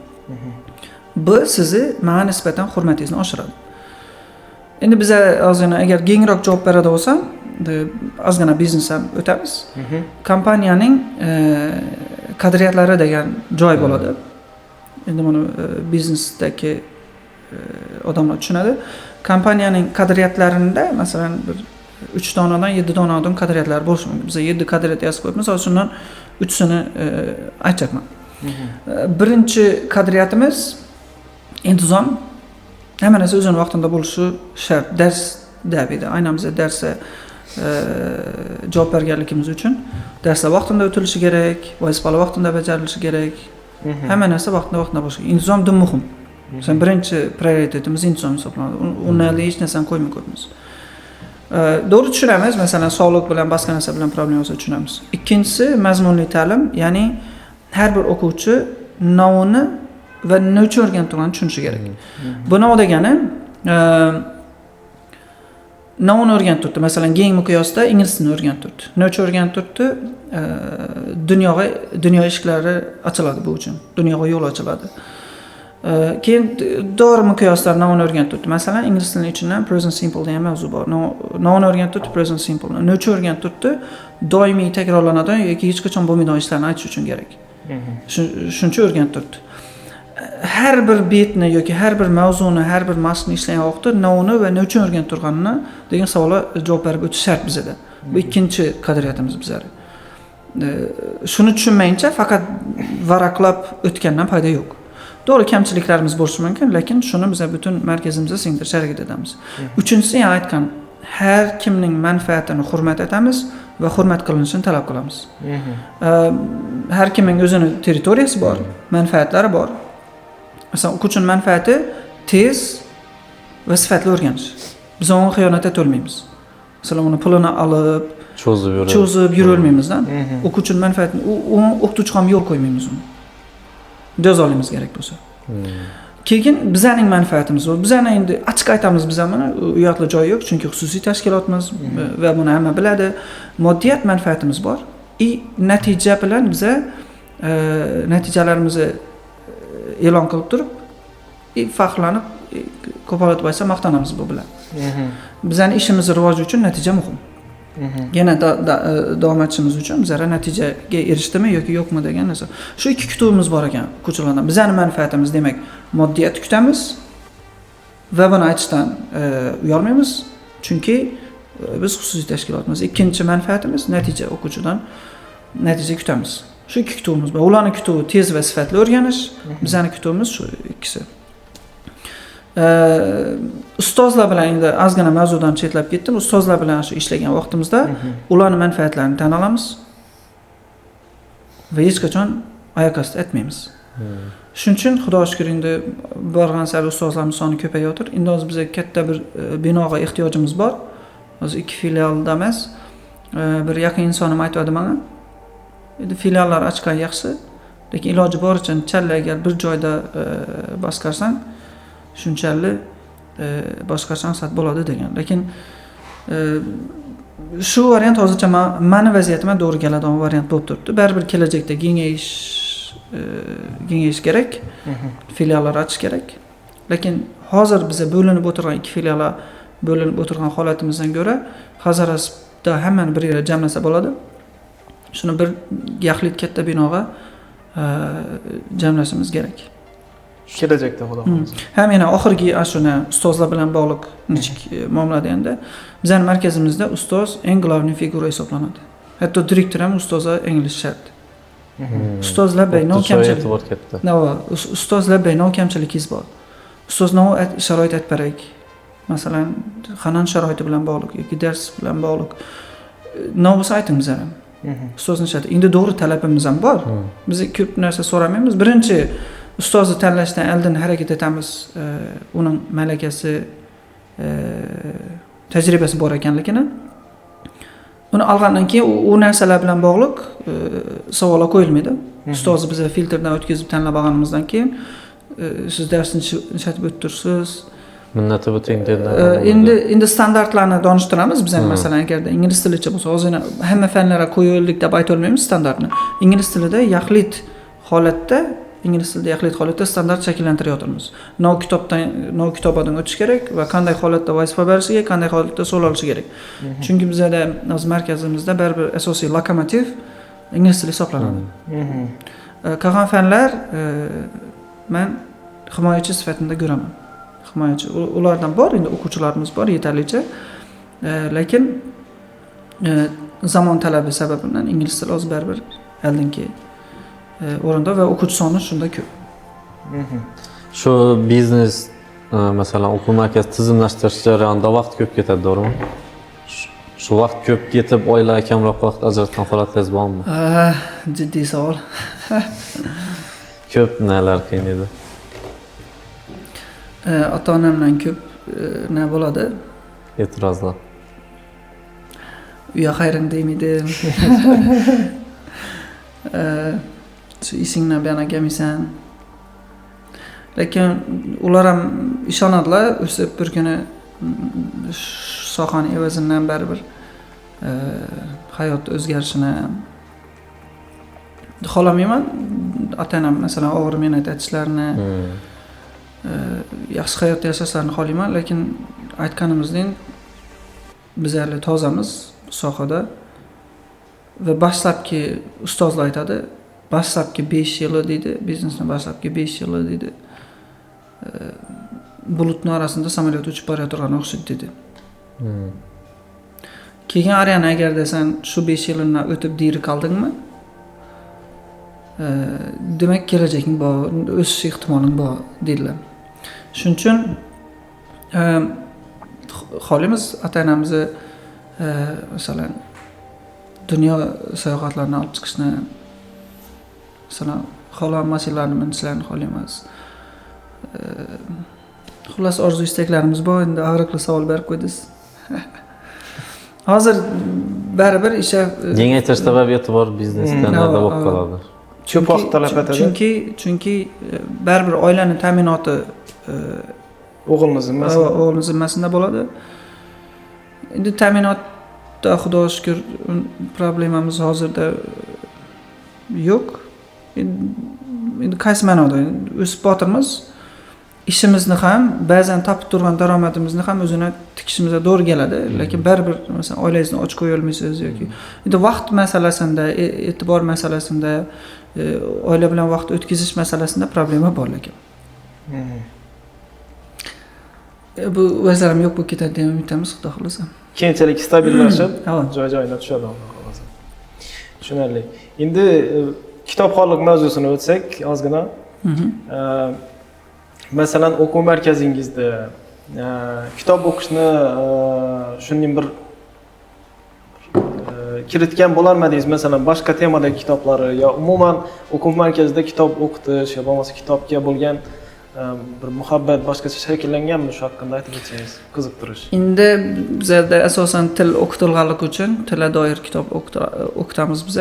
Bu sizni menga nisbatan hurmatingizni oshiradi. Endi biz ozgina agar kengroq javob beradi bo'lsam, ozgina biznes ham o'tamiz. Kompaniyaning qadriyatlari degan joy bo'ladi. Endi buni biznesdagi odamlar tushunadi. Kompaniyaning qadriyatlarida masalan bir 3 donadan 7 donadan qadriyatlar bo'lishi mumkin. Biz 7 qadriyat yozib qo'yibmiz, shundan 3sini aytacakman. Birinchi qadriyatimiz intizom. Hamma narsa o'zining vaqtida bo'lishi shart. Dars deydi. Aynan biz darsga javob berganligimiz uchun darslar vaqtida o'tilishi kerak, vazifalar vaqtida bajarilishi kerak. Hamma narsa vaqtida bo'lishi kerak. Intizom juda muhim. Sen birinchi prioritetimiz intizom hisoblanadi. Undan hech narsani qo'ymay qo'yamiz. Doğru tushunamiz, masalan, sog'liq bilan boshqa narsa bilan problem bo'lsa tushunamiz. Ikkinchisi mazmunli ta'lim, ya'ni har bir o'quvchi navini va nechun o'rganib turganini tushunishi kerak. Bu nav degani navini o'rganib turibdi. Masalan, keyingi miqyosda ingliz tilini o'rganib turibdi. Nechun o'rganib turibdi? Dunyo eshiklari ochiladi bu uchun. Dunyoga yo'l ochiladi. Keyin doğru miqyoslar navini o'rganib turibdi. Masalan, ingliz tilining ichidan present simple degan mavzu bor. Navini o'rganib turibdi, present simple. Nechun o'rganib turibdi? Doimiy takrorlanadigan yoki hech qachon bo'lmaydigan ishlarni aytish uchun kerak. Shuncha o'rganib turibdi. Har bir betni yoki har bir mavzuni, har bir mashqni ishlagan vaqtda navini va nechun o'rganib turganini degan savolga javob berib o'tish shart bizda. Bu ikkinchi qadriyatimiz bizlar. Shuni tushunmayincha faqat varaqlab o'tgandan foyda yo'q. Doğru kamchiliklarimiz bo'lishi mumkin, lekin shuni biz butun markazimizga singdirish harakat etamiz. Uchinchisi, yana aytgan, har kimning manfaatini hurmat etamiz va hurmat qilinishini talab qilamiz. Har kimning o'zining territoriyasi bor, manfaatlari bor. Masalan, o'quvchining manfaati tez va sifatli o'rganish. Biz uni xiyonat eta olmaymiz. Masalan, uni pulini olib, cho'zib yurolmaymiz-da. O'quvchining manfaatini uni o'qituvchi ham yo'l qo'ymaymiz uni. Doz olimiz kerak bo'lsa. Keyin bizning manfaatimiz bor. Bizani endi ochiq aytamiz, biz ham u yoqda joy yo'q, chunki xususiy tashkilotmiz va buni hamma biladi. Moddiyat manfaatimiz bor. Natija bilan biz natijalarimizni e'lon qilib turib, faxrlanib, qo'pollatib aytsa maqtanamiz bu bilan. Bizning ishimiz rivoji uchun natija muhim. Yana davom etishimiz uchun bizlar natijaga erishdimi yoki yo'qmi degan narsa. Shu ikki kutuvimiz bor ekan o'quvchilardan. Bizning manfaatimiz demak moddiyat kutamiz va buni aytishdan uyalmaymiz, chunki biz xususiy tashkilotmiz. Ikkinchi manfaatimiz natija, o'quvchidan natija kutamiz. Shu ikki kutuvimiz bor. Ularning kutuvi tez va sifatli o'rganish, bizning kutuvimiz shu ikkisi. Ustozlar bilan endi ozgina mavzudan chetlab ketdim. Ustozlar bilan shu ishlagan vaqtimizda ularning manfaatlarini tan olamiz va hech qachon oyoq osti etmaymiz. Shuning uchun Xudoga shukr, endi borgan sari ustozlarimiz soni ko'payotir. Endi hozir bizga katta bir binoga ehtiyojimiz bor. Hozir 2 filialda emas, bir yaqin insonim aytadi menga. endi filiallar ochgan yaxshi, lekin iloji boricha challa agar bir joyda boshqarsang, shunchalik boshqacha maqsad bo'ladi degan. Lekin shu variant hozircha meni vaziyatimga to'g'ri keladigan variant bo'lib turibdi. Baribir kelajakda kengayish kerak, filiallar ochish kerak. Lekin hozir biza bo'linib o'tirgan ikki filiallar bo'linib o'tirgan holatimizdan ko'ra Hazarasda hammani bir yerga jamlasa bo'ladi. Shuni bir yaxlit katta binoga jamlashimiz kerak. Kelajakda xudo xohlasa. Ham yana oxirgi ashuna ustozlar bilan bog'liq nechik muomala deganda, bizning markazimizda ustoz eng glavniy figura hisoblanadi. Hatto direktor ham ustozga ingliz shart. Ustozlar bayno kamchilik. Ustozlar bayno kamchiligingiz bor. Ustozning sharoit aytparak. Masalan, xanon sharoiti bilan bog'liq yoki dars bilan bog'liq. Navbus aytingiz ham. Ustozning sharti. Endi to'g'ri talabimiz ham bor. Biz ko'p narsa so'ramaymiz. Birinchi ustozni tanlashdan oldin harakat etamiz. Uning malakasi, tajribasi bor ekanligini. Uni olgandan keyin u narsalar bilan bog'liq savollar qo'yilmaydi. Ustozni biz filtrdan o'tkazib tanlab olganimizdan keyin siz darsni ishlatib o'tirsiz. Minnati buting dedi. Endi standartlarni donishtiramiz biz ham masalan agarda ingliz tilicha bo'lsa, hozir hamma fanlarga qo'yildik deb ayta olmaymiz standartni. Ingliz tilida yaxlit holatda standart shakllantiryapmiz. Nov kitobadan o'tish kerak va qanday holatda vazifa berishiga, qanday holatda so'l olishi kerak. Chunki bizda hozir markazimizda baribir asosiy lokomotiv ingliz tili hisoblanadi. Qolgan fanlar men himoyachi sifatida ko'raman. Himoyachi ulardan bor, endi o'quvchilarimiz bor yetarlicha. Lekin zamon talabi sababidan ingliz tili hozir baribir oldingi o'rinda va o'quvchi soni shunda ko'p. Shu biznes masalan o'quv markazi tizimlashtirish jarayonida vaqt ko'p ketadi, to'g'rimi? Shu vaqt ko'p ketib, oilaga kamroq vaqt ajratgan holatlar bormi? Jiddiy savol. Ko'p nalar qiyin edi. Ota-onamdan ko'p nima bo'ladi? E'tirozlar. Uya xayring deymidim. Shu ishingni bana kelmaysan. Lekin ular ham ishonadilar, o'sib bir kuni sohani evazidan baribir hayot o'zgarishini xohlamayman. Ota-onam masalan og'ir mehnat etishlarini, yaxshi hayot yashashlarini xohlayman, lekin aytganimizdek biz hali tozamiz sohada va dastlabki ustozlar aytadi, dastlabki 5 yili deydi, biznesni dastlabki 5 yili deydi. Bulutning orasida samolyot uchib borayotgan o'xshaydi dedi. Keyin ariyani agarda sen shu 5 yilni o'tib diri qoldingmi? Demak kelajaking bor, o'sish ehtimoling bor dedilar. Shuning uchun xohlaymiz ota-onamizni masalan dunyo sayohatlarini olib chiqishni, masalan xohlagan mashinalarni minishlarini xohlaymiz. Xullas orzu istaklarimiz bor. Endi og'riqli savol berib qo'ydingiz. Hozir baribir isha yengaytirish sababiyati bor biznesda nada bo'lib qoladi. Ko'p vaqt talab etadi. Chunki baribir oilaning ta'minoti o'g'ilning zimmasida bo'ladi. Endi ta'minotda xudoga shukr problemamiz hozirda yo'q. Endi qaysi ma'noda o'sib botirmiz. İşimizni ham, ba'zan topib turgan daromadimizni ham o'zini tikishimizga to'g'ri keladi, lekin baribir masalan oilangizni ochib qo'ya olmaysiz yoki endi vaqt masalasida, e'tibor masalasida, oila bilan vaqt o'tkazish masalasida problema bor lekin. Bu o'zlarim yo'q bo'lib ketadi deb umidamiz, xudo xolasa. Keyinchalik stabillashib, joy-joyina tushadi, xudo xolasa. Tushunarli. Endi kitobxonlik mavzusini o'tsak, ozgina. Masalan, o'quv markazingizda kitob o'qishni shunday bir kiritgan bo'larmidingiz? Masalan, boshqa temadagi kitoblari yo umuman o'quv markazida kitob o'qitish yo bo'lmasa kitobga bo'lgan bir muhabbat boshqacha shakllanganmi? Shu haqida aytib o'tsangiz, qiziqtirish. Endi bizda asosan til o'qitilganligi uchun tilga doir kitob o'qitamiz biz.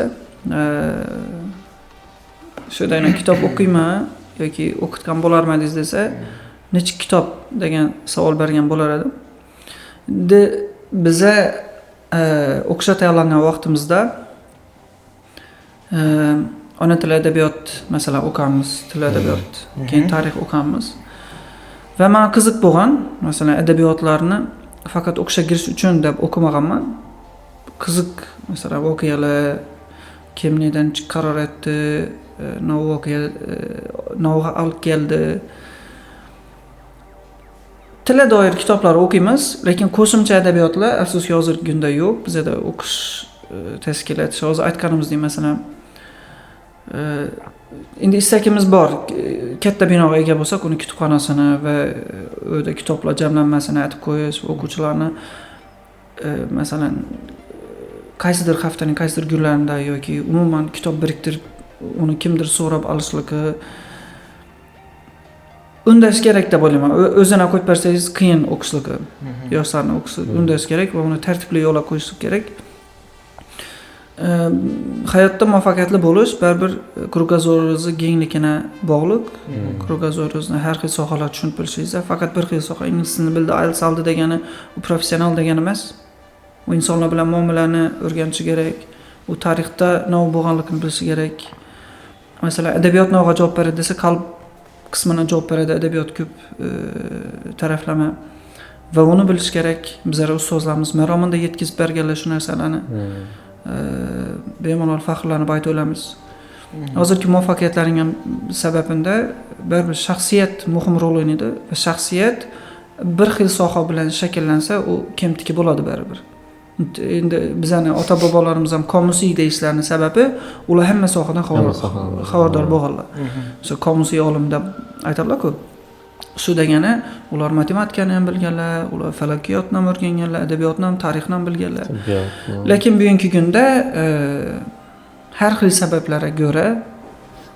Shunday kitob o'qiyman yoki o'qitgan bo'larmidingiz desa, necha kitob degan savol bergan bo'lar edim. Endi biza o'qishga tayyorlangan vaqtimizda ona tili adabiyot masalan o'qamiz, til adabiyot, keyin tarix o'qamiz. Va menga qiziq bo'lgan, masalan adabiyotlarni faqat o'qishga kirish uchun deb o'qimaganman. Qiziq, masalan voqealar kim nedan qaror etdi, navga olib keldi. Tilga doir kitoblar o'qiymiz, lekin qo'shimcha adabiyotlar afsuski hozirgi kunda yo'q. Bizda o'qish tashkiloti hozir aytganimizdek masalan endi istagimiz bor. Katta binoga ega bo'lsak, uni kutubxonasini va o'da kitoblar jamlanmasini aytib qo'yish, o'quvchilarni masalan qaysidir haftaning qaysidir kunlarida yoki umuman kitob biriktirib uni kimdir so'rab olishligi undash kerak deb o'ylayman. O'zini qo'yib bersangiz qiyin o'qishligi. Yoshlarni o'qishi undash kerak va uni tartibli yo'lga qo'yish kerak. Hayotda muvaffaqiyatli bo'lish baribir krugozoringizni kengligina bog'liq. Krugozoringizni har xil sohalar tushunib bilishingiz, faqat bir xil soha ingliz tilini bildi, IELTS oldi degani u professional degani emas. U insonlar bilan muomalani o'rganishi kerak. U tarixda nima bo'lganligini bilishi kerak. Masalan, adabiyot navga javob beradi desa, qalb qismini javob beradi, adabiyot ko'p taraflama va uni bilish kerak. Bizlar ustozlarimiz maromida yetkazib berganlar shu narsalarni. Bemalol faxrlanib ayta olamiz. Hozirgi muvaffaqiyatlaring ham sababida baribir shaxsiyat muhim rol o'ynaydi va shaxsiyat bir xil soha bilan shakllansa, u kemtiki bo'ladi baribir. Endi bizning ota-bobolarimiz ham qomusiy deyishlarining sababi ular hamma sohadan xabardor bo'lganlar. O'sha qomusiy olim deb aytadilar-ku. Shu degani ular matematikani ham bilganlar, ular falakiyotni ham o'rganganlar, adabiyotni ham, tarixni ham bilganlar. Lekin bugungi kunda har xil sabablarga ko'ra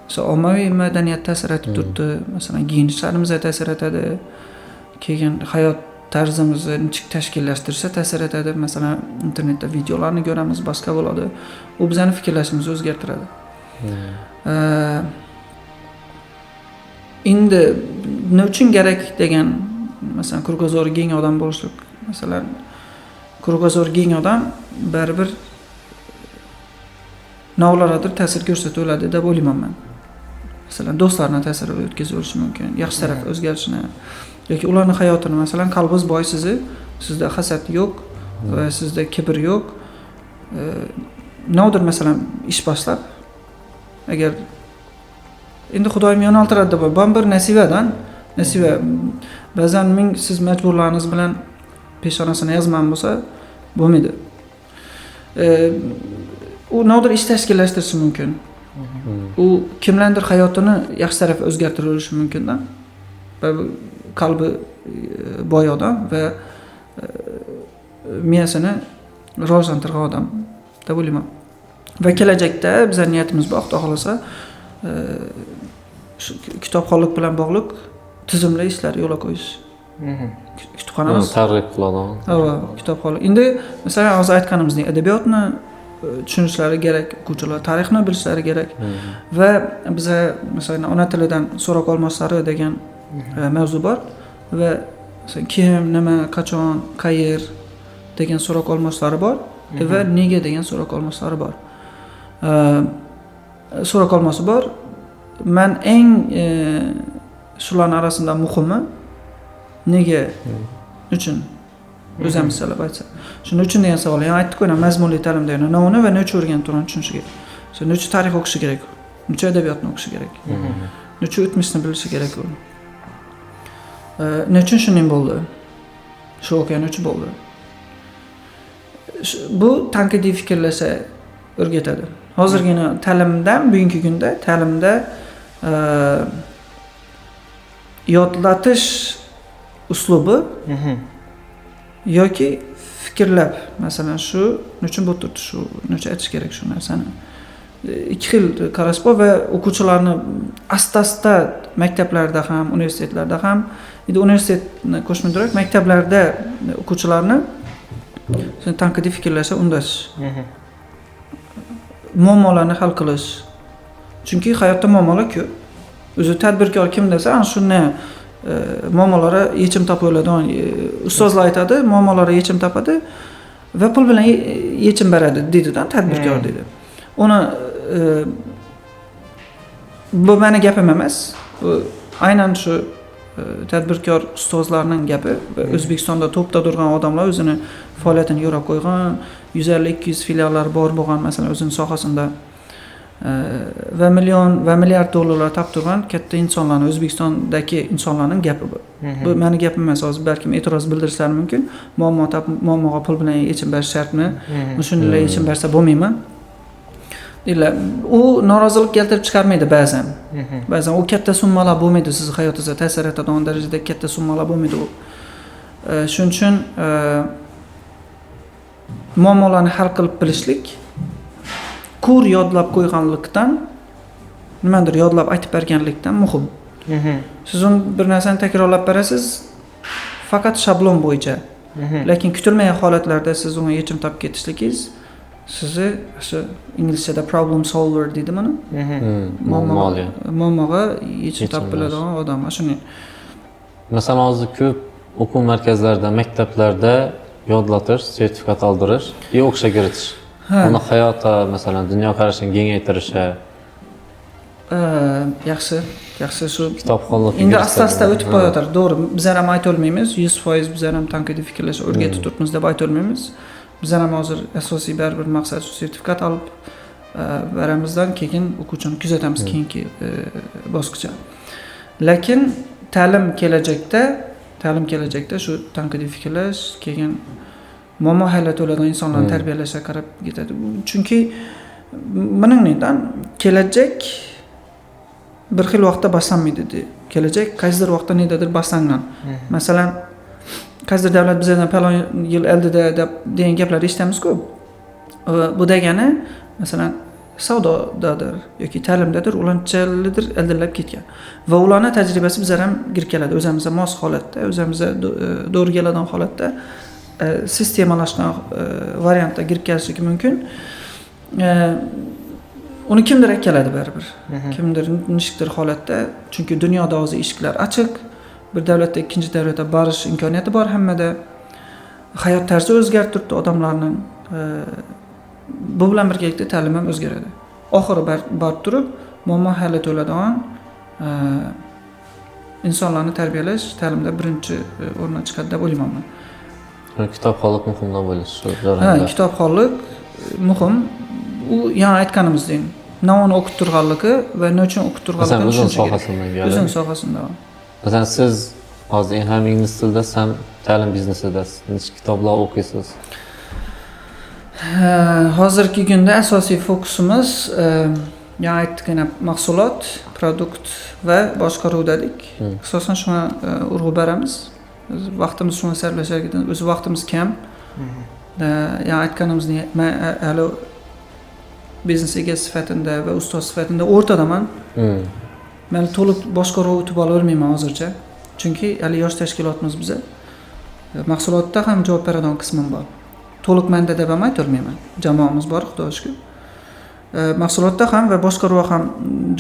o'sha ommaviy madaniyat ta'sir etib turibdi. Masalan, giyinishlarimiz ta'sir etadi. Keyin hayot tarzimizni tashkillashtirsa ta'sir etadi. Masalan, internetda videolarni ko'ramiz, boshqa bo'ladi. U bizning fikrlashimizni o'zgartiradi. Endi nima uchun kerak degan, masalan, krugozori keng odam bo'lishlik. Masalan, krugozori keng odam baribir navlardir ta'sir ko'rsatib oladi deb o'ylayman men. Masalan, do'stlarning ta'siri o'tkazib olishi mumkin, yaxshi taraf o'zgarishini yoki ularning hayotini, masalan, qalbingiz boy sizda hasad yo'q va sizda kibr yo'q. Navdir masalan ish boshlab agar endi Xudoyim yo'naltiradi deb, bu bir nasibadan, nasiba. Ba'zan siz majburlariniz bilan peshonasini yozman bo'lsa, bo'lmaydi. U navdir ish tashkillashtirishi mumkin. U kimlardir hayotini yaxshi taraf o'zgartirib olishi mumkin-da. Qalbi boy odam va miyasini rivojlantirgan odam deb o'ylayman. Va kelajakda bizning niyatimiz bor, Xudo xolasa, shu kitobxonlik bilan bog'liq tizimli ishlar yo'lga qo'yish. Kutubxonamiz targ'ib qiladi. Ha, kitobxonlik. Endi masalan, hozir aytganimizdek, adabiyotni tushunishlari kerak, o'quvchilar tarixni bilishlari kerak va biza masalan ona tilidan so'roq olmoqlari degan mavzu bor va kim, nima, qachon, qayer degan so'roq olmoqlari bor va nega degan so'roq olmoqlari bor. So'roq olmoqsi bor. Men eng shularning arasida muhimi nega uchun o'zimiz salab aytsa. Shuning uchun degan savol. Yana aytib qo'yam, mazmunli ta'lim degan nima va nechun o'rganib turgan tushunishi kerak. Nechun tarix o'qishi kerak, nechun adabiyotni o'qishi kerak, nechun o'tmishni bilishi kerak u. Nechun shuning bo'ldi? Shu o'qigan uchun bo'ldi. Bu tanqidiy fikrlasha o'rgatadi. Hozirgina ta'limdan bugungi kunda ta'limda yodlatish uslubi yoki fikrlab, masalan, shu nechun bu turdi, shu nechun aytish kerak shu narsani. Ikki xil qarash bor va o'quvchilarni asta-asta maktablarda ham, universitetlarda ham, endi universitetni qo'shmay turib, maktablarda o'quvchilarni tanqidiy fikrlasha undash. muammolarni hal qilish. Chunki hayotda muammolar ko'p. O'zi tadbirkor kim desa, ana shunday muammolari yechim topib oladigan ustozlar aytadi, muammolari yechim topadi va pul bilan yechim beradi deydi-da, tadbirkor deydi. Uni bu meni gapim emas. Bu aynan shu tadbirkor ustozlarning gapi. O'zbekistonda to'pda turgan odamlar o'zini faoliyatini yo'rab qo'ygan, 150-200 filiallar bor bo'lgan, masalan, o'zining sohasida va million va milliard dollarlar topib turgan katta insonlarning, O'zbekistondagi insonlarning gapi bu. Bu meni gapim emas, hozir balkim e'tiroz bildirishlari mumkin. Muammoga pul bilan yechim berish shartmi? Shunday yechim bersa bo'lmaymi? deydilar. U norozilik keltirib chiqarmaydi ba'zan. Ba'zan u katta summalar bo'lmaydi, siz hayotingizga ta'sir etadigan darajada katta summalar bo'lmaydi u. Shuning uchun muammolarni hal qilib bilishlik kur yodlab qo'yganlikdan, nimadir yodlab aytib berganlikdan muhim. Siz bir narsani takrorlab berasiz, faqat shablon bo'yicha. Lekin kutilmagan holatlarda siz unga yechim topib ketishligingiz sizni shu inglizchada problem solver deydi buni. Muammoga yechim topib biladigan odam. Shuni masalan hozir ko'p o'quv markazlarida, maktablarda yodlatish, sertifikat oldirish, o'qishga kiritish. Uni hayotda masalan dunyo qarashini kengaytirishi. Yaxshi shu kitobxonlik. Endi asta-asta o'tib qo'yadir. To'g'ri, bizlar ham ayta olmaymiz, 100% bizlar ham tanqidiy fikrlash o'rgatib turibmiz deb ayta olmaymiz. Bizlar ham hozir asosiy bir maqsad shu sertifikat olib beramizdan keyin o'quvchini kuzatamiz keyingi bosqichda. Lekin ta'lim kelajakda shu tanqidiy fikrlash, keyin muammo hal eta oladigan insonlarni tarbiyalashga qarab ketadi. Chunki buningdan kelajak bir xil vaqtda boshlanmaydi. Kelajak qaysidir vaqtda nimadir boshlangan. Masalan, qaysidir davlat bizdan falon yil oldida degan gaplar eshitamiz-ku. Bu degani, masalan, savdodadir yoki ta'limdadir, ulanchalidir ildillab ketgan. Va ularning tajribasi bizlar ham kirib keladi, o'zimizga mos holatda, o'zimizga to'g'ri keladigan holatda sistemalashgan variantda kirib kelishligi mumkin. Uni kimdir keladi baribir. Kimdir nishikdir holatda, chunki dunyoda hozir eshiklar ochiq. Bir davlatdan ikkinchi davlatga borish imkoniyati bor hammada. Hayot tarzi o'zgarib turibdi odamlarning. Bu bilan birgalikda ta'lim ham o'zgaradi. Oxiri borib turib, muammo hal eta oladigan insonlarni tarbiyalash ta'limda birinchi o'ringa chiqadi deb o'ylayman. Kitobxonlik muhim deb o'ylaysiz shu jarayonda. Kitobxonlik muhim. U yana aytganimizdek, navoni o'qib turganligi va nima uchun o'qib turganligini tushunish kerak. O'zing sohasida. Masalan, siz hozir ham ingliz tilida, ham ta'lim biznesidasiz. Necha kitoblar o'qiysiz? Hozirgi kunda asosiy fokusimiz yana aytdik, mahsulot, produkt va boshqaruv dedik. Asosan shuna urg'u beramiz. Vaqtimiz shuni sarflashar ekan. O'zi vaqtimiz kam. Ya aytganimizdek, men hali biznes egasi sifatida va ustoz sifatida o'rtadaman. Men to'liq boshqaruv o'tib olmayman hozircha. Chunki hali yosh tashkilotimiz biz. Mahsulotda ham javob beradigan qismim bor. To'liq menda deb ham ayta olmayman. Jamoamiz bor, xudoga shukr. Mahsulotda ham va boshqaruv ham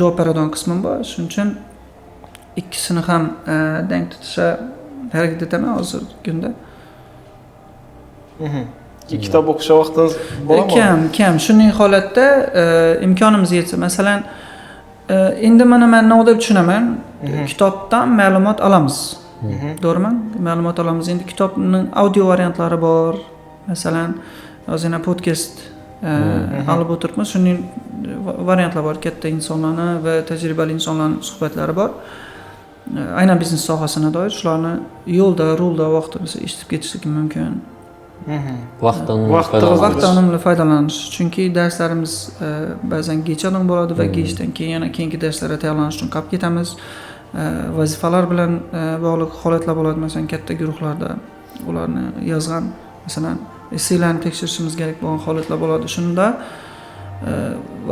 javob beradigan qismim bor. Shuning uchun ikkisini ham deng tutishga harakat etaman hozir kunda. Kitob o'qishga vaqtingiz bormi? Kam. Shuning holatda imkonimiz yetsa, masalan, endi men nima deb tushunaman? Kitobdan ma'lumot olamiz. To'g'rimi? Ma'lumot olamiz. Endi kitobning audio variantlari bor. Masalan, hozir podcast olib o'tiribmiz. Shuning variantlar bor. Katta insonlarning va tajribali insonlarning suhbatlari bor. Aynan biznes sohasina doir shularni yo'lda, rulda vaqtimizda eshitib ketishlik mumkin. Vaqtdan unumli foydalanish. Chunki darslarimiz ba'zan kechdan bo'ladi va kechdan keyin yana keyingi darslarga tayyorlanish uchun qolib ketamiz. Vazifalar bilan bog'liq holatlar bo'ladi, masalan, katta guruhlarda ularni yozgan, masalan, essaylarni tekshirishimiz kerak bo'lgan holatlar bo'ladi. Shunda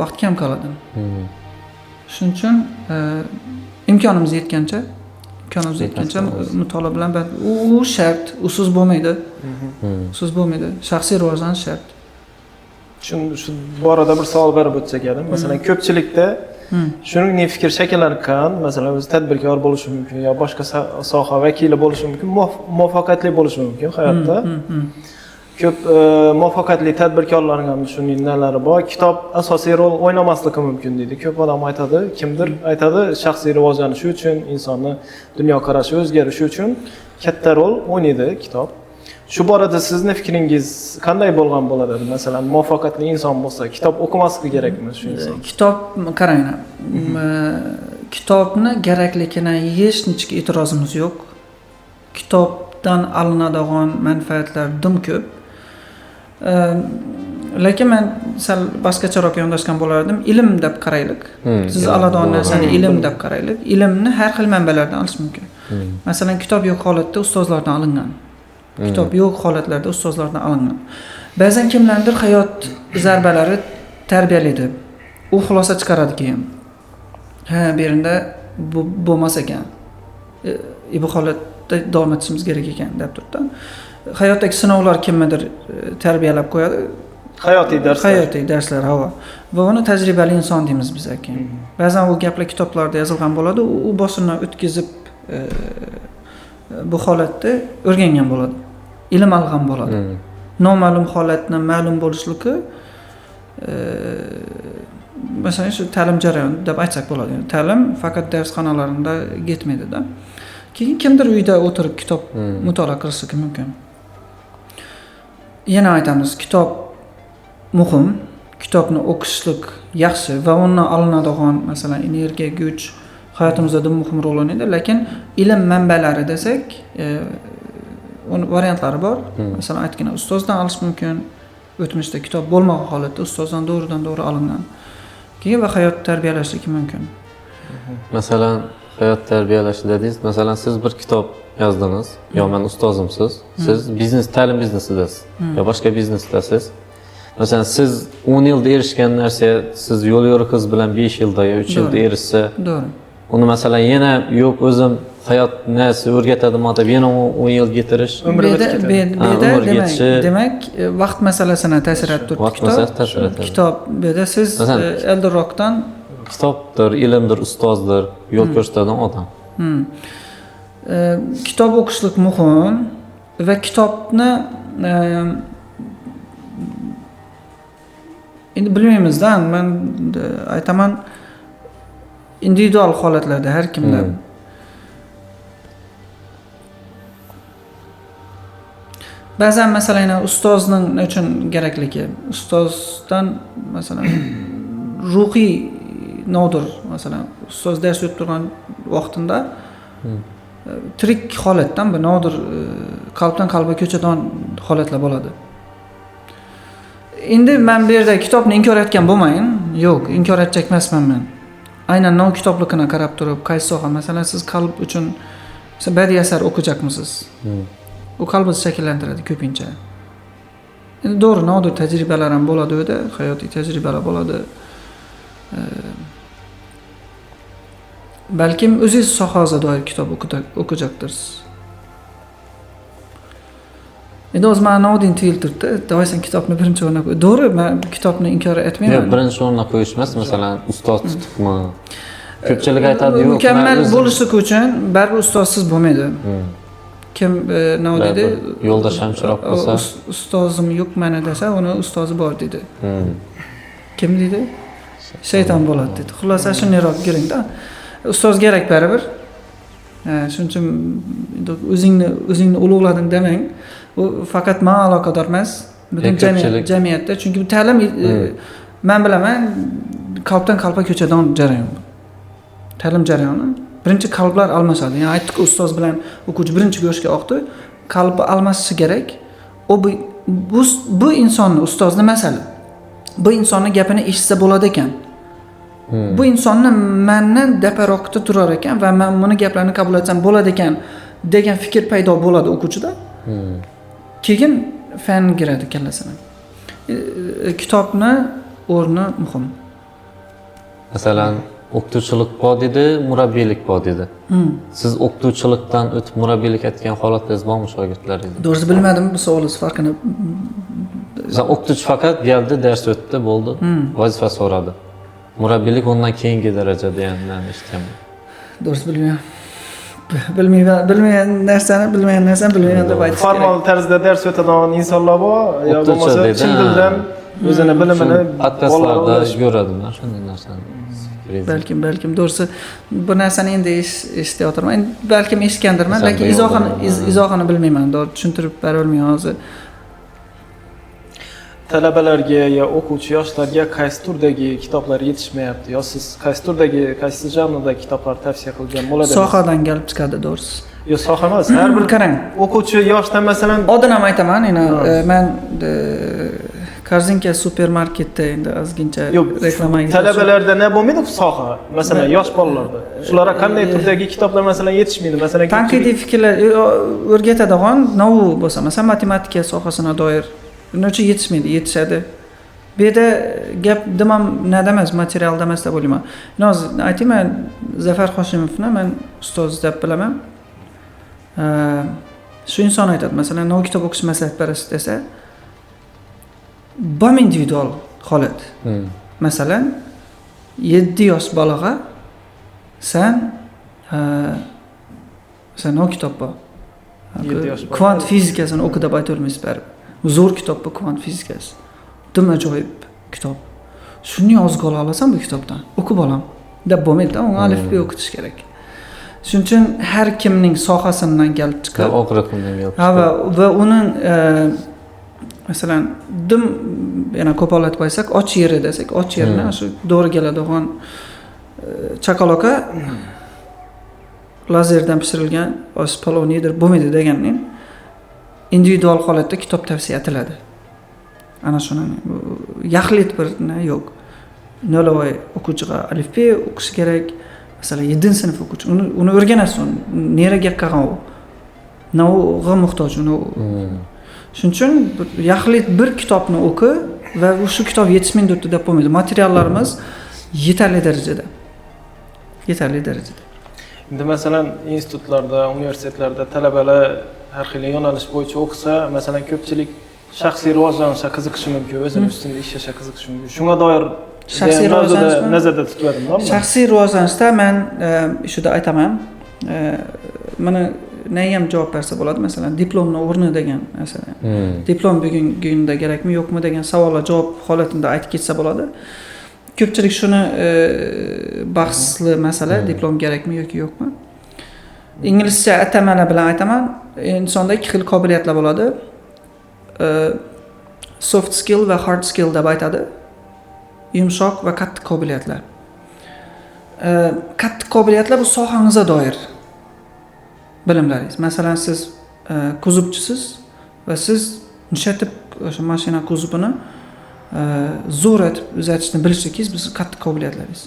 vaqt kam qoladi. Shuning uchun imkonimiz yetgancha mutolaa bilan u shart, usiz bo'lmaydi. Shaxsiy rivojlanish shart. Shu borada bir savol berib o'tsak edim. Masalan, ko'pchilikda shuningdek fikr shakllangan, masalan, o'zi tadbirkor bo'lishi mumkin yo boshqa soha vakili bo'lishi mumkin, muvaffaqiyatli bo'lishi mumkin hayotda. Ko'p muvaffaqiyatli tadbirkorlarning ham shunday nalari bor. Kitob asosiy rol o'ynamasligi mumkin deydi. Ko'p odam aytadi, kimdir aytadi, shaxsiy rivojlanishi uchun, insonni dunyoqarashi o'zgarishi uchun katta rol o'ynaydi kitob. Shu borada sizni fikringiz qanday bo'lgan bo'ladi? Masalan, muvaffaqiyatli inson bo'lsa, kitob o'qimasligi kerakmi shu inson? Kitob qarang, kitobni kerakligini hech nechta e'tirozimiz yo'q. Kitobdan olinadigan manfaatlar dim ko'p. Lekin men sal boshqacharoq yondashgan bo'lardim. Ilm deb qaraylik. Siz oladigan narsani ilm deb qaraylik. Ilmni har xil manbalardan olish mumkin. Masalan, kitob yo'q holatda ustozlardan olingan. Kitob yo'q holatlarda ustozlardan olingan. Ba'zan kimlardir hayot zarbalari tarbiyalaydi. U xulosa chiqaradi keyin. Bu yerda bu bo'lmas ekan. Bu holatda davom etishimiz kerak ekan deb turibdi. Hayotdagi sinovlar kimnidir tarbiyalab qo'yadi. Hayotiy darslar havo. Va uni tajribali inson deymiz biz keyin. Ba'zan u gaplar kitoblarda yozilgan bo'ladi, u bosimdan o'tkazib bu holatda o'rgangan bo'ladi. Ilm olgan bo'ladi. Noma'lum holatni ma'lum bo'lishligi masalan shu ta'lim jarayoni deb aytsak bo'ladi. Ta'lim faqat darsxonalarda yetmaydi-da. Keyin kimdir uyda o'tirib kitob mutolaa qilishi mumkin. Yana aytamiz, kitob muhim, kitobni o'qishlik yaxshi va undan olinadigan masalan energiya, kuch hayotimizda muhim rol o'ynaydi, lekin ilm manbalari desak, variantlari bor. Masalan, aytgan ustozdan olish mumkin. O'tmishda kitob bo'lmagan holatda ustozdan to'g'ridan-to'g'ri olingan. Keyin va hayot tarbiyalashligi mumkin. Masalan, hayot tarbiyalashi dedingiz. Masalan, siz bir kitob yozdingiz, yo men ustozimsiz. Siz ta'lim biznesidasiz. Yo boshqa biznesdasiz. Masalan, siz 10 yilda erishgan narsa, siz yo'l yo'riqingiz bilan 5 yilda yo 3 yilda erishsa, to'g'ri. Uni masalan yana yo'q o'zim hayot narsa o'rgatadimi deb yana 10 yil getirish. Demak, vaqt masalasini ta'sir etib turibdi. Vaqt masalasi ta'sir etadi. Kitob beda siz Eldirroqdan kitobdir, ilmdir, ustozdir, yo'l ko'rsatadigan odam. Kitob o'qishlik muhim va kitobni endi bilmaymiz-da, men aytaman individual holatlarda har kimda ba'zan masalan ustozning nima uchun kerakligi, ustozdan masalan ruhiy nodir, masalan ustoz dars o'tib turgan vaqtida tirik holatdan bir nodir qalbdan qalbga ko'chadigan holatlar bo'ladi. Endi men bu yerda kitobni inkor etgan bo'lmayin. Yo'q, inkor etjak emasman men. Aynan nov kitobligini qarab turib, qaysi soha, masalan siz qalb uchun badiiy asar o'qiyapsiz. U qalbingizni shakllantiradi ko'pincha. Endi to'g'ri, nodir tajribalar ham bo'ladi o'da, hayotiy tajribalar bo'ladi. Balkim o'zingiz sohangizga doir kitob o'qiyapsiz. Endi o'z ma'nodin tuyultirdi. Davaysan kitobni birinchi o'rnga qo'y. To'g'ri, men kitobni inkor etmayman. Yo'q, birinchi o'rnga qo'yish emas, masalan, ustoz tutibmi? Ko'pchilik aytadi, yo'q, mukammal bo'lishligi uchun baribir ustozsiz bo'lmaydi. Kim nima dedi? Yo'ldosh hamchiroq bo'lsa, ustozim yo'q meni desa, uni ustozi bor dedi. Kim dedi? Shayton bo'ladi dedi. Xulosa shunday giringda. Ustoz kerak baribir. Shuning uchun o'zingni ulug'ladim demang. U faqat men aloqador emas, butun jamiyatda, chunki bu ta'lim men bilaman qalbdan qalbga ko'chadigan jarayon. Ta'lim jarayoni birinchi qalblar almashadi. Ya'ni aytdik, ustoz bilan o'quvchi birinchi go'shga oqdi, qalbi almashishi kerak. Bu insonni ustozni masala. Bu insonni gapini eshitsa bo'ladi ekan. Bu insonni mendan daparoqda turar ekan va men buni gaplarini qabul etsam bo'ladi ekan degan fikr paydo bo'ladi o'quvchida. Keyin fan kiradi kallasini. Kitobni o'rni muhim. Masalan, o'qituvchilik bor dedi, murabbiylik bor dedi. Siz o'qituvchilikdan o'tib murabbiylik etgan holatlaringiz bormi shogirdlaringiz? Doğrusu bilmadim bu savolning farqini Mesela o'qituvchi faqat geldi, ders o'tdi, bo'ldi. Vazifa so'radi. Murabbiylik ondan keyingi darajada yani eshitganman. Doğrusu bilmiyorum. Bilmeyen narsani bilmagan deb aytish kerak. Formal tarzda dars o'tadigan insonlar bor, yo bo'lmasa chin dildan o'zini bilimini podkastlarda ko'radilar shunday narsani. Balkim doğrusu bu narsani endi eshitayotirman. Balkim eshitgandirman, lekin izohini bilmayman. Doğru tushuntirib bera olmayman hozir. Talabalarga yo o'quvchi yoshlarga qaysi turdagi kitoblar yetishmayapti yo siz qaysi turdagi, qaysi janrdagi kitoblar tavsiya qilgan bo'ladi? Sohadan kelib chiqadi doğrusu. Yo, soha emas, har bir qarang. O'quvchi yoshdan masalan Odini ham aytaman, men Korzinka supermarketda endi ozgincha reklama qildim. Talabalarda ne bo'lmaydi bu soha? Masalan, yosh bolalarda. Shularga qanday turdagi kitoblar masalan yetishmaydi? Masalan, tanqidiy fikrlar o'rgatadigan novu bo'lsa, masalan, matematika sohasina doir nechta yetishmaydi, yetishadi. Bu yerda gap dimam nada emas, materialda emas deb o'ylayman. Hozir aytayman, Zafar Hoshimovni men ustoz deb bilaman. Shu inson aytadi, masalan, nov kitob o'qish maslahat berasiz desa, bam individual holat. Masalan, 7 yosh bolaga sen nov kitob bor. Kvant fizikasini o'qi deb ayta olmaysiz baribir. Zo'r kitob bu kvant fizikasi. Dim ajoyib kitob. Shuni yozib olasan bu kitobdan. O'qib olam deb bo'lmaydi, unga alifbe o'qitish kerak. Shuning uchun har kimning sohasidan kelib chiqib, o'qiraqimdan kelib chiqib va uning masalan dim yana qo'pollatib aytsak, och yeri desak, och yerni shu to'g'ri keladigan chaqaloqa lazerdan pishirilgan osh palovnidir bo'lmaydi deganning individual holatda kitob tavsiya etiladi. Ana shuni yaxlit bir yo'q. Nolovoy o'quvchiga alifbe o'qish kerak. Masalan, 7-sinf o'quvchi uni o'rganasiz, neraga qolgan u. Navga muhtoj uni. Shuning uchun yaxlit bir kitobni o'qi va shu kitob yetishmaydi deb bo'lmaydi. Materiallarimiz yetarli darajada. Endi masalan, institutlarda, universitetlarda talabalar har xil yo'nalish bo'yicha o'qisa, masalan, ko'pchilik shaxsiy rivojlanishga qiziqishi mumkin, o'zini ustida ishlashga qiziqishi mumkin. Shunga doir shaxsiy rivojlanishni nazarda tutadimmi? Shaxsiy rivojlanishda men shunda aytaman, mana nayam javob bersa bo'ladi, masalan, diplomni o'rni degan masalan. Diplom bugungi kunda kerakmi, yo'qmi degan savolga javob holatida aytib ketsa bo'ladi. Ko'pchilik shuni bahsli masala, diplom kerakmi yoki yo'qmi? Inglizcha atamalar bilan aytaman, insonda ikki xil qobiliyatlar bo'ladi. Soft skill va hard skill deb aytadi. Yumshoq va qattiq qobiliyatlar. Qattiq qobiliyatlar bu sohangizga doir bilimlaringiz. Masalan, siz kuzovchisiz va siz nishatib o'sha mashina kuzovini zo'r etib uzatishni bilishligingiz biz qattiq qobiliyatlaringiz.